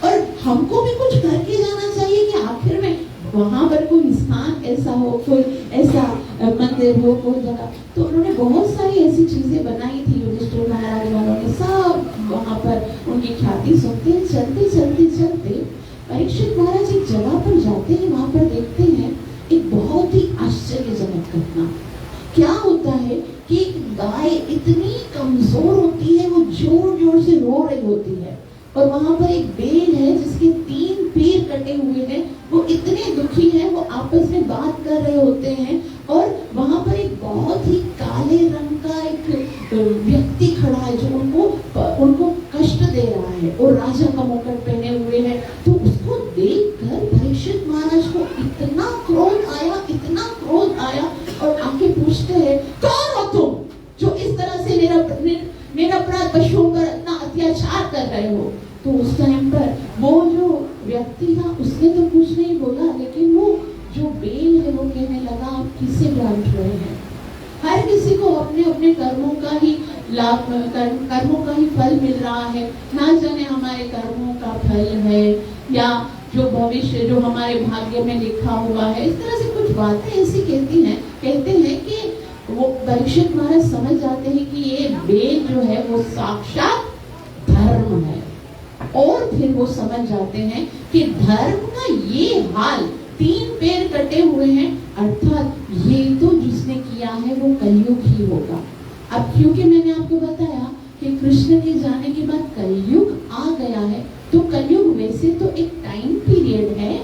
और हमको भी कुछ करके जाना चाहिए कि आखिर में वहां पर कोई स्थान ऐसा हो, कोई ऐसा मंदिर हो, कोई जगह। तो उन्होंने बहुत सारी ऐसी चीजें बनाई थी युधिष्ठिर महाराज वालों ने, सब वहां पर उनकी ख्याति सुनते हैं। चलते चलते चलते परीक्षित महाराज एक जगह पर जाते हैं, वहां पर देखते हैं एक बहुत ही आश्चर्यजनक घटना। क्या होता है कि गाय इतनी कमजोर होती है, वो जोर जोर से रो रही होती है, और वहां पर एक बैल है जिसके 3 पैर कटे हुए हैं, वो इतने दुखी हैं, वो आपस में बात कर रहे होते हैं। और वहां पर एक बहुत ही काले रंग का एक व्यक्ति खड़ा है जो उनको कष्ट दे रहा है, और राजा का मुकुट पहने हुए है। तो उसको देखकर परीक्षित महाराज को इतना क्रोध आया, इतना क्रोध आया, और आके पूछते हैं, कौन हो तुम जो इस तरह से मेरा प्राण पशुओं पर इतना अत्याचार कर रहे हो? तो उस टाइम पर वो जो व्यक्ति था उसने तो कुछ नहीं बोला, लेकिन वो जो बैल है वो कहने लगा, आप किसे डांट रहे हैं? हर किसी को अपने अपने कर्मों का ही लाभ, कर्मों का ही फल मिल रहा है। ना जाने हमारे कर्मों का फल है या जो भविष्य जो हमारे भाग्य में लिखा हुआ है। इस तरह से कुछ बातें ऐसी कहते हैं कि वो परीक्षित महाराज समझ जाते हैं कि ये बैल जो है वो साक्षात धर्म है। और फिर वो समझ जाते हैं कि धर्म का ये हाल, 3 पैर कटे हुए हैं, अर्थात ये तो जिसने किया है वो कलयुग ही होगा। अब क्योंकि मैंने आपको बताया कि कृष्ण के जाने के बाद कलयुग आ गया है, तो कलयुग वैसे तो एक टाइम पीरियड है,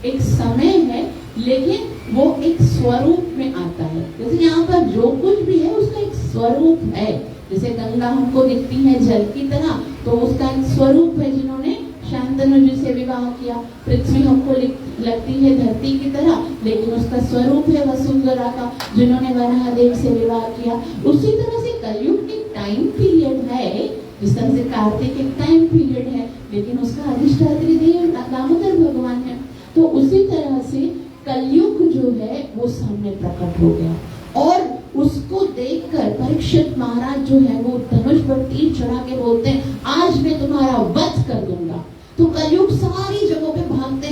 एक समय है, लेकिन वो एक स्वरूप में आता है। जैसे यहाँ पर जो कुछ भी है उसका एक स्वरूप है। जैसे गंगा हमको दिखती है जल की तरह, तो उसका एक स्वरूप है जिन्होंने शांतनु जी से विवाह किया। पृथ्वी हमको लगती है धरती की तरह, लेकिन उसका स्वरूप है वसुंधरा का, जिन्होंने वराहदेव से विवाह किया। उसी तरह से कलयुग एक टाइम पीरियड है, जिस तरह से कार्तिक एक टाइम पीरियड है, लेकिन उसका अधिष्ठात्री देव दामोदर भगवान है। तो उसी तरह से कलयुग जो है वो सामने प्रकट हो गया, और उसको देखकर परीक्षित महाराज जो है वो धनुष पर तीर चढ़ा के बोलते हैं, आज मैं तुम्हारा वध कर दूंगा। तो कलयुग सारी जगहों पे भागते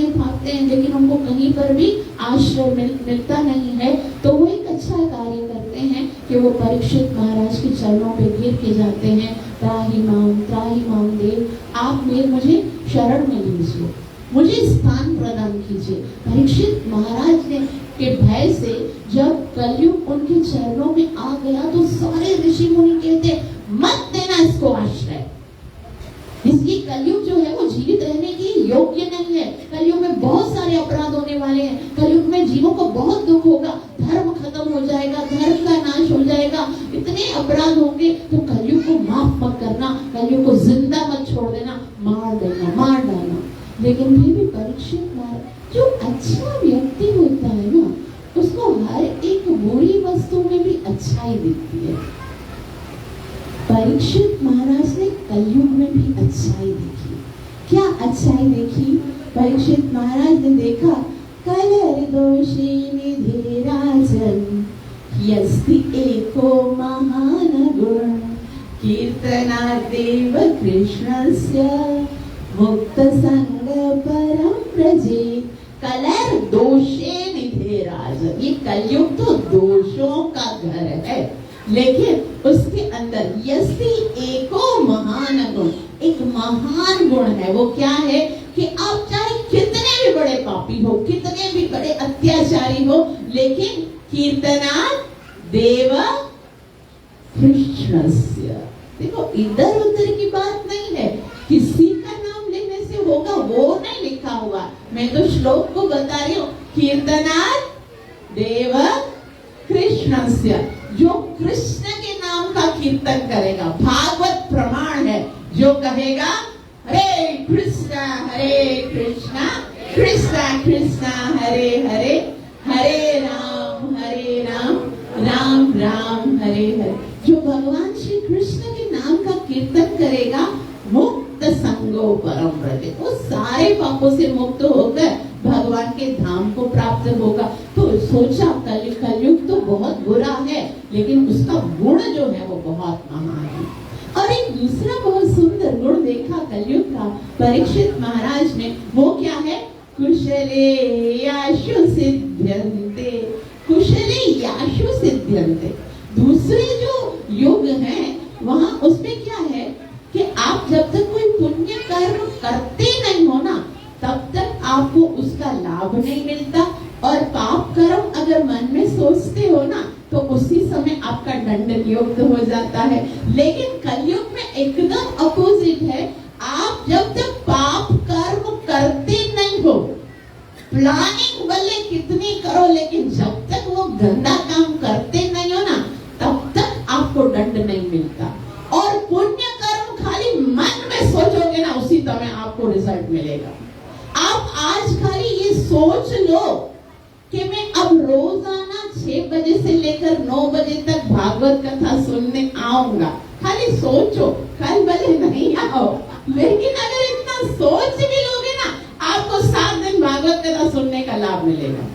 हैं, लेकिन उनको कहीं पर भी आश्रय मिलता नहीं है। तो वो एक अच्छा कार्य करते हैं कि वो परीक्षित महाराज के चरणों पे गिर के जाते हैं, त्राहि माम देव, आप मुझे शरण में लीजिए, मुझे स्थान प्रदान कीजिए। परीक्षित महाराज ने के भय से जब कलयुग उनके चरणों में आ गया, तो सारे ऋषि मुनि कहते, मत देना इसको आश्रय, इसकी कलयुग जो है वो जीवित रहने की योग्य नहीं है। कलयुग में बहुत सारे अपराध होने वाले हैं, कलयुग में जीवों को बहुत दुख होगा, धर्म खत्म हो जाएगा, धर्म का नाश हो जाएगा, इतने अपराध होंगे। तो कलयुग को माफ मत करना, कलयुग को जिंदा मत छोड़ देना, मार देना, मार डालना। लेकिन फिर भी परीक्षित महाराज जो अच्छा व्यक्ति होता है ना, उसको हर एक बुरी वस्तु में भी अच्छाई दिखती है। परीक्षित महाराज ने कलयुग में भी अच्छाई देखी। क्या अच्छाई देखी? परीक्षित महाराज ने देखा, कलर दोषी निधि राजन यस्ति एको महान गुण कीर्तना देव कृष्णस्य मुक्त संग परम प्रजे। कलर दोषे निधे राजन, ये कलयुग तो दोषों का घर है, लेकिन उसके अंदर यस्ति एको महान गुण, एक महान गुण है। वो क्या है कि आप चाहे कितने भी बड़े पापी हो, कितने भी बड़े अत्याचारी हो, लेकिन कीर्तना देव कृष्णस्य। देखो इधर उधर की बात नहीं है, किसी का नाम लेने से होगा वो नहीं लिखा हुआ। मैं तो श्लोक को बता रही हूँ, कीर्तना देव कृष्णस्य, जो कृष्ण के नाम का कीर्तन करेगा, भागवत प्रमाण है, जो कहेगा हरे कृष्णा कृष्णा कृष्णा हरे हरे, हरे राम राम राम हरे हरे। जो भगवान श्री कृष्ण कीर्तन करेगा मुक्त संगो परम व्रज, वो सारे पापों से मुक्त होकर भगवान के धाम को प्राप्त होगा। तो सोचा कलयुग तो बहुत बुरा है, लेकिन उसका गुण जो है वो बहुत महान है। और एक दूसरा बहुत सुंदर गुण देखा कलयुग का परीक्षित महाराज ने, वो क्या है? कुशले याशु सिद्ध्यन्ते, कुशले याशु सिद्ध्यन्ते। दूसरे जो युग हैं वहां उसमें क्या है कि आप जब तक कोई पुण्य कर्म करते नहीं हो ना, तब तक आपको उसका लाभ नहीं मिलता। और पाप कर्म अगर मन में सोचते हो ना, तो उसी समय आपका दंड नियुक्त हो जाता है। लेकिन कलयुग में एकदम अपोजिट है। आप जब तक पाप कर्म करते नहीं हो, प्लानिंग भले कितनी करो, लेकिन जब तक वो गंदा काम करते नहीं हो ना, तब तक आपको दंड नहीं मिलता। और पुण्य कर्म खाली मन में सोचोगे ना, उसी समय आपको रिजल्ट मिलेगा। आप आज खाली ये सोच लो कि मैं अब रोजाना 6 बजे से लेकर 9 बजे तक भागवत कथा सुनने आऊंगा। खाली सोचो, कल भले नहीं आओ, लेकिन अगर इतना सोच भी लोगे ना, आपको 7 दिन भागवत कथा सुनने का लाभ मिलेगा।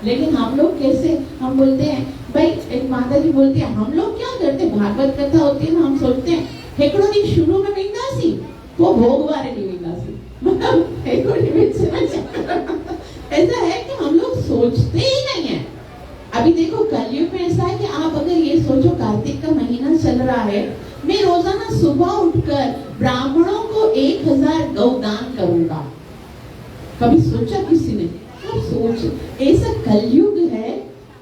लेकिन हम लोग कैसे, हम बोलते हैं भाई, एक माता जी बोलती है, हम लोग क्या करते, भागवत कथा होती है ना, हम सोचते हैं हेकड़ो दी शुरू में विंदासी वो भोगवारे नहीं विंदासी, मतलब हेकड़ो दी बीच में ऐसा है कि हम लोग सोचते ही नहीं है। अभी देखो कलयुग में ऐसा है कि आप अगर ये सोचो, कार्तिक का महीना चल रहा है, मैं रोजाना सुबह उठकर ब्राह्मणों को 1000 गौदान करूंगा। कभी सोचा किसी ने? सोच, ऐसा कलयुग है,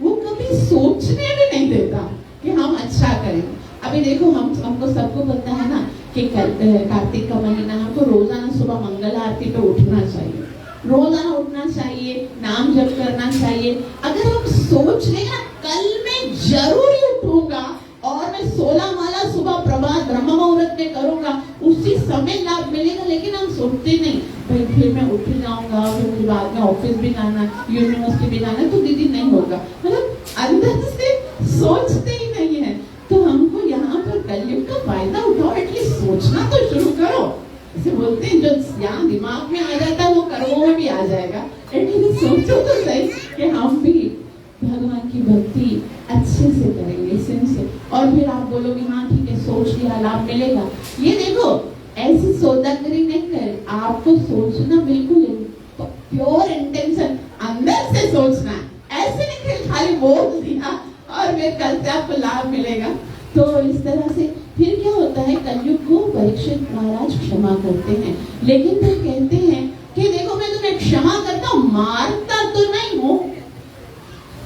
वो कभी सोचने भी नहीं देता कि हम अच्छा करें। अभी देखो हमको सबको पता है ना कि कार्तिक का महीना, हमको रोजाना सुबह मंगल आरती पे उठना चाहिए, रोजाना उठना चाहिए, नाम जप करना चाहिए। अगर हम सोच लें ना, कल मैं जरूर उठूंगा और मैं 16 माला सुबह प्रभात ब्रह्म मुहूर्त में करूंगा, उसी समय लाभ मिलेगा। लेकिन हम सोचते नहीं, भाई फिर मैं उठ जाऊंगा, फिर मुझे बाद में ऑफिस भी जाना, यूनिवर्सिटी भी जाना, तो दीदी नहीं होगा, मतलब अंदर से सोचते ही नहीं है। तो हमको यहाँ पर कलयुग का फायदा उठाओ, एटलीस्ट सोचना तो शुरू करो। जैसे बोलते हैं, जो यहाँ दिमाग में आ जाता है वो कर्मों में भी आ जाएगा। एटलीस्ट सोचो तो सही कि हम भी भगवान की भक्ति अच्छे से करेंगे, सिंसियर। और फिर आप बोलोगे हाँ ठीक है, सोच लिया, लाभ मिलेगा। ये देखो, ऐसी सौदागरी नहीं कर, आपको सोचना बिल्कुल प्योर इंटेंशन, अंदर से सोचना है। ऐसे नहीं खाली बोल दिया और फिर कल से आपको लाभ मिलेगा। तो इस तरह से फिर क्या होता है, कलयुग को परीक्षित महाराज क्षमा करते हैं, लेकिन फिर कहते हैं कि देखो मैं तुम्हें क्षमा करता हूँ, मारता तो नहीं हूँ,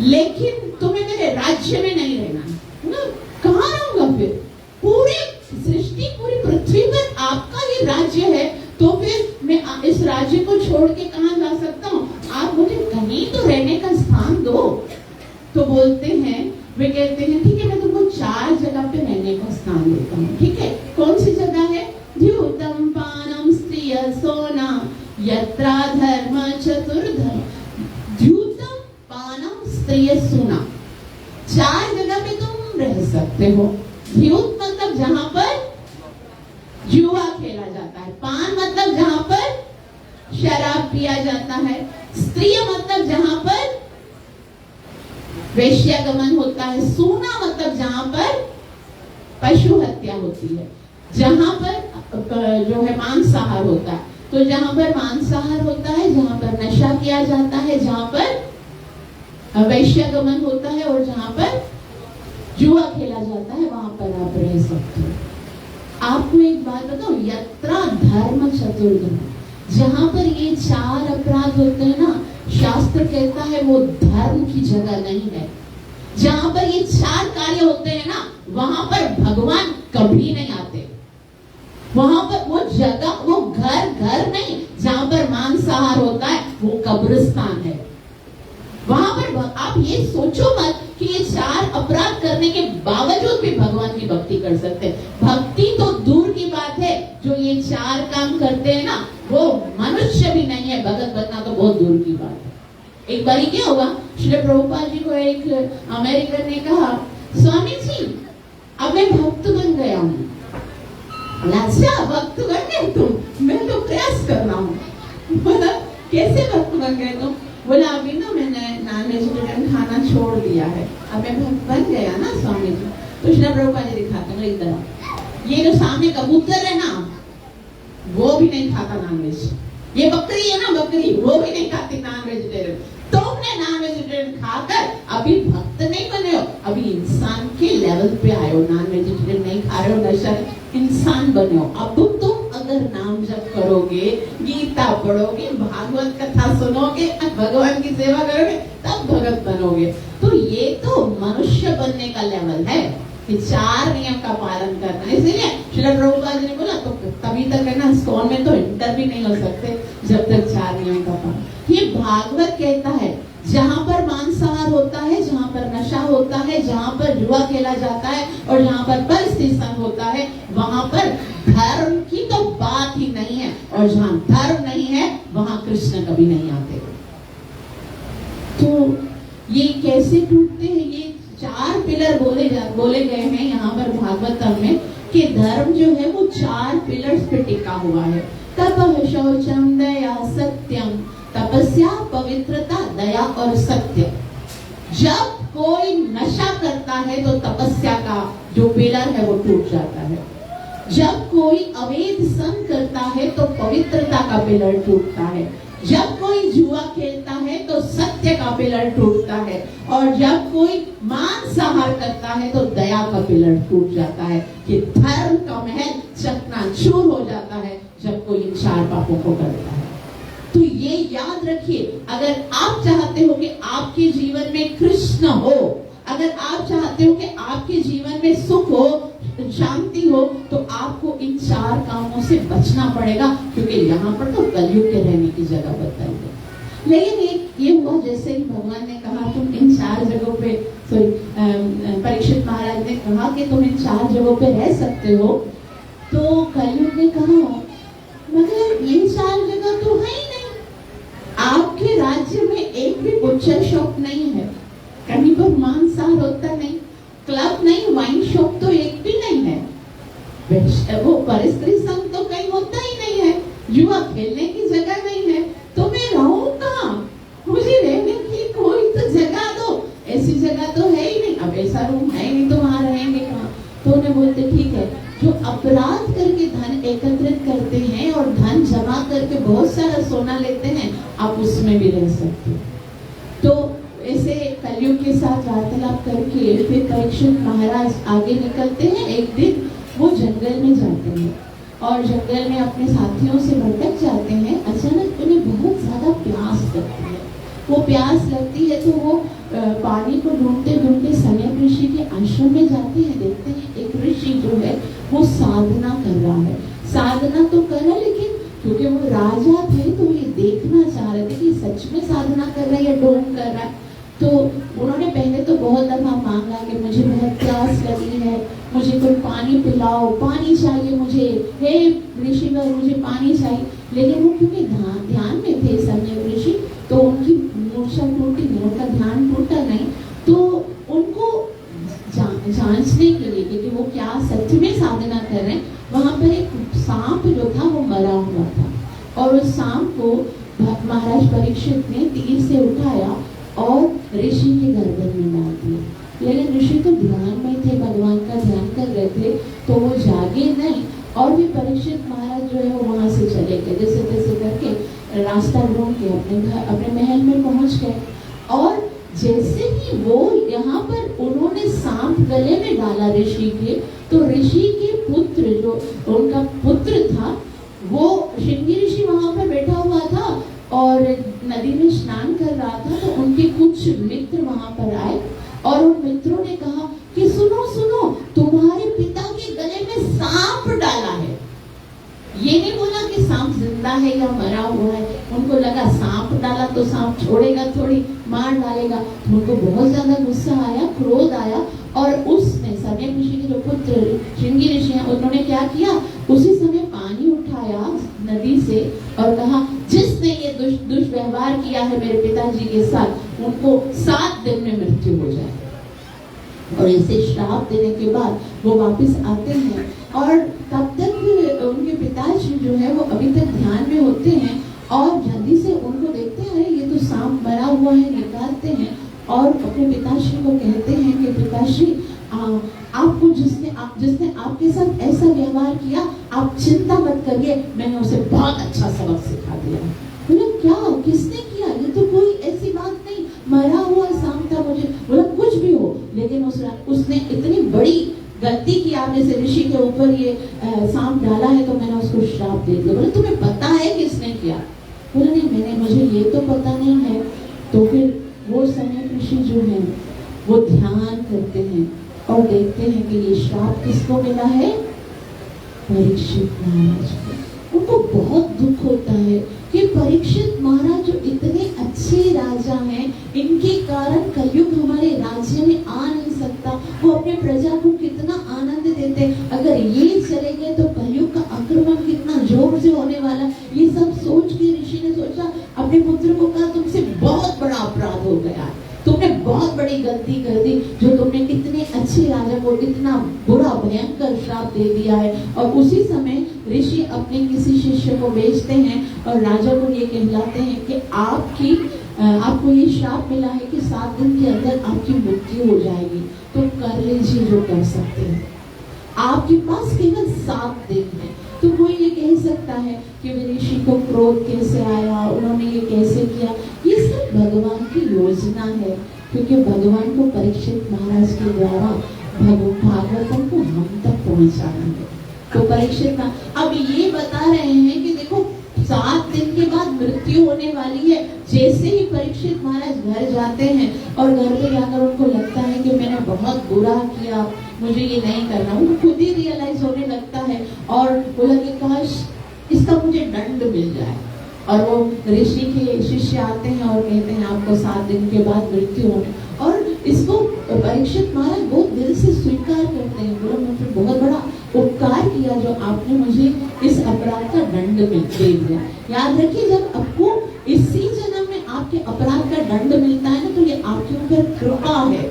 लेकिन तुम्हें मेरे राज्य में नहीं रहना ना। कहाँ रहूंगा फिर? पूरी सृष्टि, पूरी पृथ्वी पर आपका ही राज्य है, तो फिर मैं इस राज्य को छोड़ के कहाँ जा सकता हूँ? आप मुझे कहीं तो रहने का स्थान दो। तो बोलते हैं, वे कहते हैं ठीक है, मैं तुमको 4 जगह पे रहने का स्थान देता हूँ। ठीक है, कौन सी जगह है? द्यूतम पानम स्त्रिय सोना यत्रा धर्म चतुर्धर्म। द्यूतम पानम स्त्रिय सोना, 4 जगह पे तुम रह सकते हो। द्यूत मतलब जहां पर जुआ खेला जाता है, पान मतलब जहां पर शराब पिया जाता है, स्त्रिय मतलब जहां पर वेश्यागमन होता है, सूना मतलब जहां पर पशु हत्या होती है, जहां पर जो है मांसाहार होता है। तो जहां पर मांसाहार होता है, जहां पर नशा किया जाता है, जहां पर वैश्यागमन होता है और जहां पर जुआ खेला जाता है, वहां पर आप रह सकते हो। आपको एक बात बताओ, यत्रा धर्म चतुर्धर्म, जहां पर ये 4 अपराध होते हैं ना, शास्त्र कहता है वो धर्म की जगह नहीं है। जहां पर ये 4 कार्य होते हैं ना, वहां पर भगवान कभी नहीं आते। वहां पर वो जगह, वो घर नहीं, जहां पर मांसाहार होता है वो कब्रिस्तान है। वहां पर आप ये सोचो मत कि ये 4 अपराध करने के बावजूद भी भगवान की भक्ति कर सकते हैं। भक्ति तो दूर की बात है, जो ये 4 काम करते हैं ना, वो मनुष्य भी नहीं है, भगत बनना तो बहुत दूर की बात है। एक बार क्या हुआ, श्री प्रभुपाद जी को एक अमेरिकन ने कहा, स्वामी जी अब मैं भक्त बन गया हूँ, बोला अच्छा वक्त बन गए तुम, मैं तो प्रयास कर रहा हूँ। बोला कैसे वक्त बन गए तुम? बोला अभी ना मैंने नॉन वेजिटेरियन खाना छोड़ दिया है, अब मैं भक्त बन गया ना स्वामी जी। तो श्री प्रभुपाद जी दिखाते हैं इधर, ये जो सामने कबूतर है ना वो भी नहीं खाता नॉनवेज, ये बकरी है ना बकरी वो भी नहीं खाती नॉन वेजिटेरियन। तुमने नॉन वेजिटेरियन खाकर अभी भक्त नहीं बने हो, अभी इंसान के लेवल पे आए हो, नॉन वेजिटेरियन नहीं खा रहे हो, नशा इंसान बने हो। अब तुम अगर नाम जप करोगे, गीता पढ़ोगे, भागवत कथा सुनोगे, भगवान की सेवा करोगे, तब भगत बनोगे। तो ये तो मनुष्य बनने का लेवल है कि 4 नियम का पालन करना। इसलिए श्री प्रभुपाद जी ने बोला तो तभी तक है ना इस्कॉन में तो एंटर भी नहीं हो सकते जब तक 4 नियम का पालन। ये भागवत कहता है जहाँ पर मांसाहार होता है, जहाँ पर नशा होता है, जहाँ पर जुआ खेला जाता है और जहाँ पर परिस्थिति संग होता है, वहाँ पर धर्म की तो बात ही नहीं है, और जहाँ धर्म नहीं है वहाँ कृष्ण कभी नहीं आते। तो ये कैसे टूटते हैं? ये 4 पिलर बोले गए हैं यहाँ पर भागवतम में कि धर्म जो है वो 4 पिलर्स पे टिका हुआ है। तपः शौचम दया सत्यम, तपस्या पवित्रता दया और सत्य। जब कोई नशा करता है तो तपस्या का जो पिलर है वो टूट जाता है, जब कोई अवैध संग करता है तो पवित्रता का पिलर टूटता है, जब कोई जुआ खेलता है तो सत्य का पिलर टूटता है, और जब कोई मांसाहार करता है तो दया का पिलर टूट जाता है। कि धर्म का महल चकनाचूर हो जाता है जब कोई इन 4 पापों को करता है। तो ये याद रखिए, अगर आप चाहते हो कि आपके जीवन में कृष्ण हो, अगर आप चाहते हो कि आपके जीवन में सुख हो, शांति हो, तो आपको इन 4 कामों से बचना पड़ेगा, क्योंकि यहाँ पर तो कलयुग के रहने की जगह बताई गई। लेकिन एक ये हुआ, जैसे ही भगवान ने कहा तुम इन 4 जगहों पे, परीक्षित महाराज ने कहा कि तुम इन 4 जगहों पे रह सकते हो, तो कलयुग ने कहा मगर ये 4 जगह तो है ही नहीं, आपके राज्य में एक भी बुच्चर शॉप नहीं है, कहीं पर मांसाहार होता नहीं, क्लब नहीं, वाइन शॉप तो एक भी नहीं है, वो परिस्त्री संग तो कहीं होता ही नहीं है, जुआ खेलने की जगह नहीं है, तो मैं रहूं कहाँ? मुझे रहने की कोई तो जगह दो, ऐसी जगह तो है ही नहीं। अब ऐसा रूम है नहीं तो वहां रहेंगे कहाँ? तो उन्हें बोलते ठीक है, जो अपराध करके धन एकत्रित करते हैं और धन जमा करके बहुत सारा सोना लेते हैं, आप उसमें भी रह सकते हो। तो ऐसे कलयुग के साथ वार्तालाप करके फिर परीक्षित महाराज आगे निकलते हैं। एक दिन वो जंगल में जाते हैं और जंगल में अपने साथियों से भटक जाते हैं। अचानक उन्हें बहुत ज्यादा प्यास लगती है। वो प्यास लगती है तो वो पानी को ढूंढते ढूंढते सनक ऋषि के आश्रम में जाते हैं। देखते हैं एक ऋषि जो है वो साधना कर रहा है। साधना तो कर रहा है, लेकिन क्योंकि वो राजा थे तो ये देखना चाह रहे थे कि सच में साधना कर रहा है या ढोंग कर रहा है। तो उन्होंने पहले तो बहुत दफा मांगा कि मुझे बहुत प्यास लगी है, मुझे कोई पानी पिलाओ, पानी चाहिए मुझे, हे ऋषिवर मुझे पानी चाहिए। लेकिन वो क्योंकि ध्यान में थे सम्यक ऋषि, तो उनकी मूर्छा टूटी नहीं, उनका ध्यान टूटा नहीं। तो उनको जांचने के लिए क्योंकि वो क्या सच में साधना कर रहे हैं, वहां पर एक सांप जो था वो मरा हुआ था और उस सांप को महाराज परीक्षित ने तीर से उठाया और ऋषि के गर्दन में डाल दिया। लेकिन ऋषि तो ध्यान में थे, भगवान का ध्यान कर रहे थे, तो वो जागे नहीं और भी परीक्षित महाराज जो है वो वहां से चले गए। जैसे तैसे करके रास्ता ढूंढ के अपने घर अपने महल में पहुंच गए। और जैसे ही वो यहाँ पर उन्होंने सांप गले में डाला ऋषि के, तो ऋषि के पुत्र जो उनका पुत्र था वो श्रृंगी ऋषि वहां पर बैठा हुआ था और नदी में स्नान कर रहा था। तो उनके कुछ मित्र वहां पर आए और उन मित्रों ने कहा कि सुनो सुनो, तुम्हारे पिता के गले में सांप डाला है। ये नहीं बोला कि सांप जिंदा है या मरा हुआ है। उनको लगा सांप डाला तो सांप छोड़ेगा थोड़ी, मार डालेगा। तो उनको बहुत ज्यादा गुस्सा आया, क्रोध आया और उसने सम्यक ऋषि के जो पुत्र श्रृंगी ऋषि हैं उन्होंने क्या किया, उसी समय पानी उठाया नदी से और कहा जिसने ये दुष्व्यवहार किया है मेरे पिताजी के साथ, उनको 7 दिन में मृत्यु हो जाए। और इसे श्राप देने के बाद वो वापस आते हैं और तब तक जाते हैं और अपने पिताश्री को कहते हैं कि पिताश्री आपको जिसने आपके साथ ऐसा व्यवहार किया, आप चिंता मत करिए, मैंने उसे बहुत अच्छा सबक सिखा दिया। बोला क्या, किसने किया? ये तो कोई ऐसी बात नहीं, मरा हुआ सांप था। मुझे बोला कुछ भी हो, लेकिन उसने इतनी बड़ी गलती की, आपने से ऋषि के ऊपर ये सांप डाला है, तो मैंने उसको श्राप दे दिया। बोले तुम्हें पता है किसने किया? बोला नहीं, मुझे ये तो पता नहीं है। तो फिर वो समय ऋषि जो है वो ध्यान करते हैं और देखते हैं कि ये श्राप किसको मिला है? परीक्षित महाराज को। उनको बहुत दुख होता है कि परीक्षित महाराज जो इतने अच्छे राजा हैं, इनके कारण कलयुग हमारे राज्य में आ नहीं सकता। वो अपने प्रजा को कितना आनंद देते, अगर ये चले गए तो कलयुग का आक्रमण कितना जोर से होने वाला। ये सब सोच के ऋषि ने सोचा, अपने पुत्र को कहा तुमसे बहुत बड़ा अपराध हो गया, तुमने बहुत बड़ी गलती कर दी, जो तुमने कितने अच्छे राजा को इतना बुरा भयंकर श्राप दे दिया है। और उसी समय ऋषि अपने किसी शिष्य को भेजते हैं और राजा को ये कहलाते हैं कि आपको ये श्राप मिला है कि 7 दिन के अंदर आपकी मृत्यु हो जाएगी, तो कर लीजिए जो कर सकते हैं। आपके पास केवल 7 दिन है। तो कोई ये कह सकता है कि ऋषि को क्रोध कैसे आया, उन्होंने ये कैसे किया? ये सब भगवान की योजना है, क्योंकि भगवान को परीक्षित महाराज के द्वारा भागवतम को हम तक पहुंचाना है। तो परीक्षित अब ये बता रहे हैं कि देखो 7 दिन के बाद मृत्यु होने वाली है। जैसे ही परीक्षित महाराज घर जाते हैं और घर पे जाकर उनको लगता है कि मैंने बहुत बुरा किया, मुझे ये नहीं करना, उनको खुद ही रियलाइज होने लगता है और बोला कि काश इसका मुझे दंड मिल जाए। और वो ऋषि के शिष्य आते हैं और कहते हैं आपको 7 दिन के बाद मृत्यु होने, और इसको परीक्षित महाराज बहुत दिल से स्वीकार करते हैं। बोला मुझे बहुत बड़ा उपकार किया जो आपने मुझे इस अपराध का दंड दे दिया। याद रखिए, जब आपको इसी जन्म में आपके अपराध का दंड मिलता है ना, तो ये आपके ऊपर कृपा है,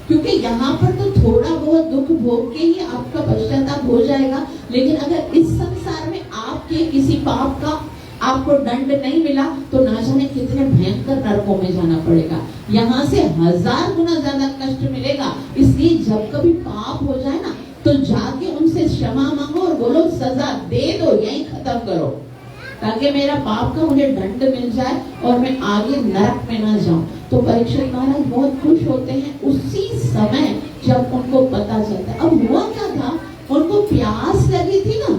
क्योंकि यहाँ पर तो थोड़ा बहुत दुख भोग के ही आपका पश्चाताप हो जाएगा। लेकिन अगर इस संसार में आपके किसी पाप का आपको दंड नहीं मिला, तो ना जाने कितने भयंकर नरकों में जाना पड़ेगा, यहाँ से 1000 गुना ज्यादा कष्ट मिलेगा। इसलिए जब कभी पाप हो जाए ना, तो जाके उनसे क्षमा मांगो और बोलो सजा दे दो, यही खत्म करो, ताकि मेरा पाप का मुझे दंड मिल जाए और मैं आगे नरक में ना जाऊं। तो परीक्षित महाराज बहुत खुश होते हैं उसी समय जब उनको पता चलता है। अब हुआ क्या था, उनको प्यास लगी थी ना,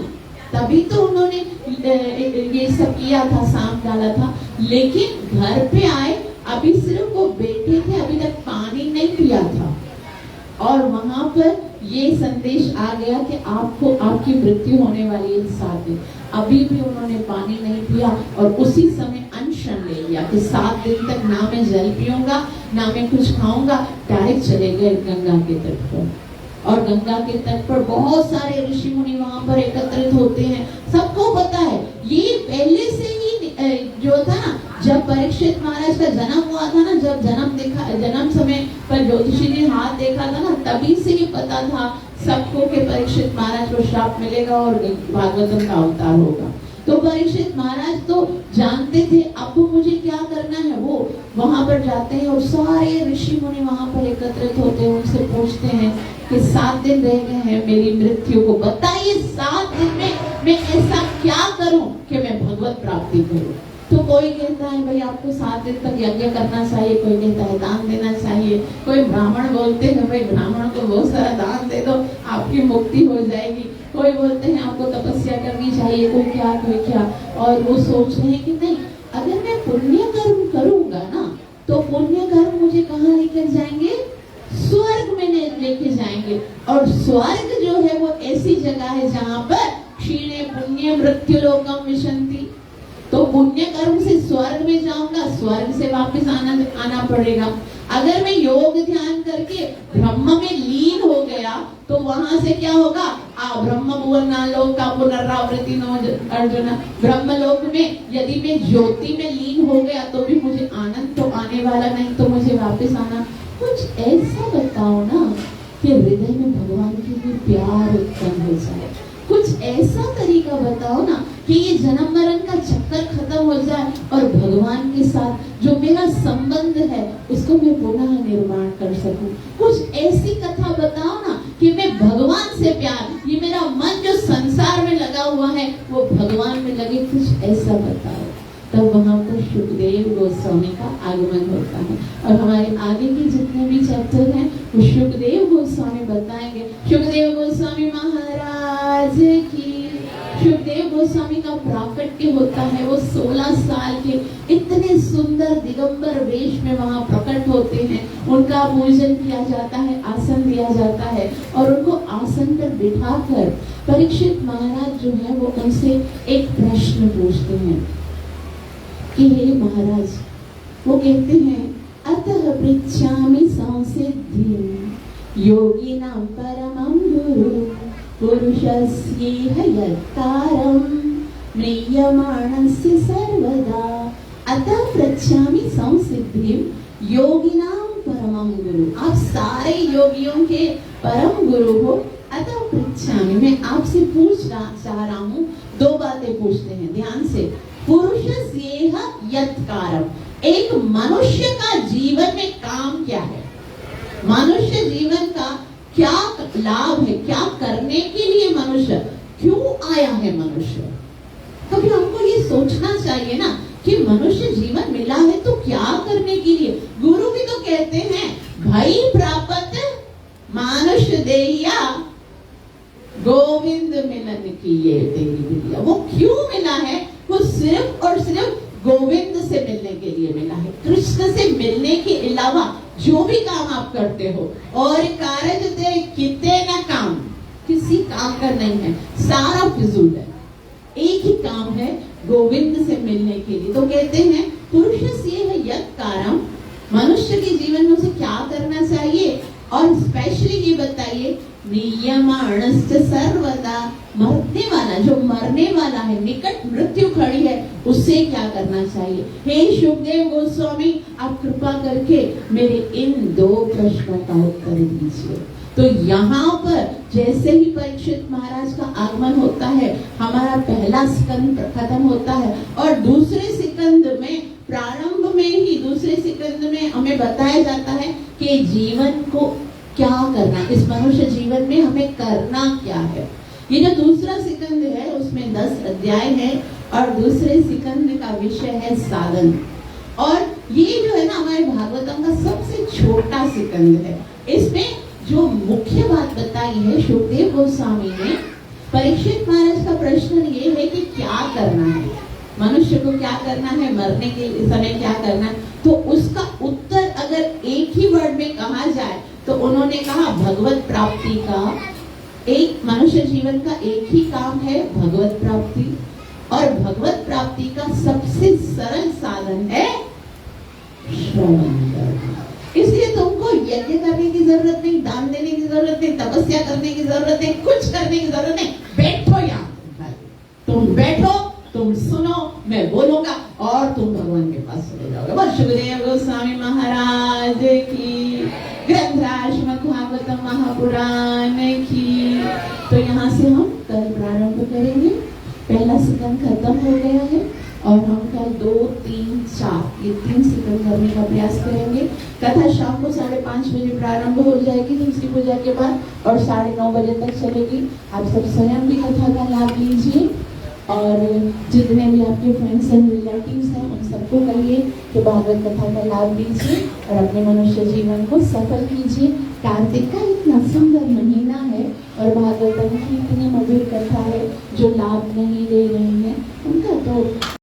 तभी तो उन्होंने ये सब किया था, सांप डाला था। लेकिन घर पे आए, अभी सिर्फ वो बैठे थे, अभी तक पानी नहीं पिया था, और वहां पर ये संदेश आ गया कि आपको आपकी मृत्यु होने वाली है 7 दिन। अभी भी उन्होंने पानी नहीं पिया और उसी समय अनशन ले लिया कि 7 दिन तक ना मैं जल पीऊंगा, ना मैं कुछ खाऊंगा। डायरेक्ट चले गए गंगा के तट पर, और गंगा के तट पर बहुत सारे ऋषि मुनि वहां पर एकत्रित होते हैं। सबको पता है, ये पहले से ही जो था ना, जब परीक्षित महाराज का जन्म हुआ था ना, जब जन्म समय पर ज्योतिषी ने हाथ देखा था ना, तभी से ही पता था सबको कि परीक्षित महाराज को श्राप मिलेगा और भागवतम का अवतार होगा। तो परीक्षित महाराज तो जानते थे अब मुझे क्या करना है। वो वहां पर जाते हैं और सारे ऋषि मुनि वहां पर एकत्रित होते हैं, उनसे पूछते हैं कि 7 दिन रह गए हैं मेरी मृत्यु को, बताइए 7 दिन में मैं ऐसा क्या करूं कि मैं भगवत प्राप्ति करूं। तो कोई कहता है भाई आपको 7 दिन तक यज्ञ करना चाहिए, कोई कहता है दान देना चाहिए, कोई ब्राह्मण बोलते हैं भाई ब्राह्मण को बहुत सारा दान दे दो आपकी मुक्ति हो जाएगी, कोई बोलते हैं आपको तपस्या करनी चाहिए, कोई क्या। और वो सोच रहे हैं कि नहीं, अगर मैं पुण्य कर्म करूंगा ना, तो पुण्य कर्म मुझे कहाँ लेकर जाएंगे? स्वर्ग में लेके जाएंगे। और स्वर्ग जो है वो ऐसी जगह है जहाँ पर क्षीणे पुण्य मृत्यु लोकम विशन्ति। तो पुण्य कर्म से स्वर्ग में जाऊंगा, स्वर्ग से वापस आना पड़ेगा। अगर मैं योग ध्यान करके ब्रह्म में लीन हो गया, तो वहां से क्या होगा? ब्रह्म भुवना लोक का पुनरावृत्ति नो अर्जुन। ब्रह्म लोक में यदि मैं ज्योति में लीन हो गया तो भी मुझे आनंद तो आने वाला नहीं, तो मुझे वापस आना। कुछ ऐसा बताओ ना कि हृदय में भगवान की भी प्यार उत्पन्न हो जाए, कुछ ऐसा तरीका बताओ ना कि ये जन्म मरण का चक्कर खत्म हो जाए और भगवान के साथ जो मेरा संबंध है उसको मैं पुनः निर्माण कर सकूं। कुछ ऐसी कथा बताओ ना कि मैं भगवान से प्यार, ये मेरा मन जो संसार में लगा हुआ है वो भगवान में लगे, कुछ ऐसा बताओ। तब वहां पर शुकदेव गोस्वामी का आगमन होता है और हमारे आगे के जितने भी चैप्टर हैं वो शुकदेव गोस्वामी बताएंगे। शुकदेव गोस्वामी महाराज की, शुकदेव गोस्वामी का प्राकट्य होता है। वो 16 साल के इतने सुंदर दिगंबर वेश में वहां प्रकट होते हैं। उनका पूजन किया जाता है, आसन दिया जाता है और उनको आसन पर बिठाकर परीक्षित महाराज जो है वो उनसे एक प्रश्न पूछते हैं कि हे महाराज, वो कहते हैं अतः पृच्छामि संसिद्धिं योगिनां परमं गुरु पुरुषस्येह यत्कारं म्रियमाणस्य सर्वदा। अतः पृच्छामि संसिद्धिं योगिनां परमं गुरु, आप सारे योगियों के परम गुरु हो। अतः पृच्छामि, मैं आपसे पूछना चाह रहा हूँ, दो बातें पूछते हैं ध्यान से। पुरुषस्येह यत्कारम, एक मनुष्य का जीवन में काम क्या है, मनुष्य जीवन का क्या लाभ है, क्या करने के लिए मनुष्य क्यों आया है मनुष्य। कभी हमको ये सोचना चाहिए ना कि मनुष्य जीवन मिला है तो क्या करने के लिए। गुरु भी तो कहते हैं भाई प्राप्त मनुष्य देया गोविंद मिलन की ये तेरी विद्या। वो क्यों मिला है, वो सिर्फ और सिर्फ गोविंद से मिलने के लिए मिला है। कृष्ण से मिलने के अलावा जो भी काम आप करते हो और कार्य कितने ना काम, किसी काम का नहीं है, सारा फिजूल है। एक ही काम है गोविंद से मिलने के लिए। तो कहते हैं पुरुष से है यत्कारम, मनुष्य के जीवन में उसे क्या करना चाहिए। और स्पेशली ये बताइए नियमाणश्च सर्वदा, मरने वाला, जो मरने वाला है, निकट मृत्यु खड़ी है, उससे क्या करना चाहिए। हे शुकदेव गोस्वामी, आप कृपा करके मेरे इन दो प्रश्नों का उत्तर दीजिए। तो यहाँ पर जैसे ही परीक्षित महाराज का आगमन होता है, हमारा पहला स्कंद खत्म होता है और दूसरे स्कंद में, प्रारंभ में ही दूसरे स्कंद में हमें बताया जाता है कि जीवन को क्या करना, इस मनुष्य जीवन में हमें करना क्या है। ये जो दूसरा स्कंद है उसमें 10 अध्याय है और दूसरे स्कंद का विषय है साधन। और ये जो है ना हमारे भागवतम का सबसे छोटा स्कंद है। इसमें जो मुख्य बात बताई है शुकदेव गोस्वामी ने, परीक्षित महाराज का प्रश्न ये है कि क्या करना है, मनुष्य को क्या करना है, मरने के समय क्या करना है। तो उसका उत्तर अगर एक ही वर्ड में कहा जाए तो उन्होंने कहा भगवत प्राप्ति का, एक मनुष्य जीवन का एक ही काम है भगवत प्राप्ति, और भगवत प्राप्ति का सबसे सरल साधन है श्रवण करना। इसलिए तुमको यज्ञ करने की जरूरत नहीं, दान देने की जरूरत नहीं, तपस्या करने की जरूरत नहीं, कुछ करने की जरूरत नहीं। बैठो यहाँ, तुम बैठो, तुम सुनो, मैं बोलूंगा और तुम भगवान के पास चले जाओगे। बस शुकदेव गोस्वामी महाराज की, ग्रंथराज श्रीमद् भागवतम महापुराण की। तो यहाँ से हम कल प्रारंभ करेंगे। पहला स्कंद खत्म हो गया है और हम कल 2, 3, 4 ये 3 स्कंद करने का प्रयास करेंगे। कथा शाम को 5:30 बजे प्रारंभ हो जाएगी तुलसी पूजा के बाद और 9:30 बजे तक चलेगी। आप सब स्वयं भी कथा का लाभ लीजिए और जितने भी आपके फ्रेंड्स एंड रिलेटिव्स हैं उन सबको कहिए कि भागवत कथा का लाभ लीजिए और अपने मनुष्य जीवन को सफल कीजिए। कार्तिक का इतना सुंदर महीना है और भागवतम की इतनी मधुर कथा है, जो लाभ नहीं ले रहे हैं उनका तो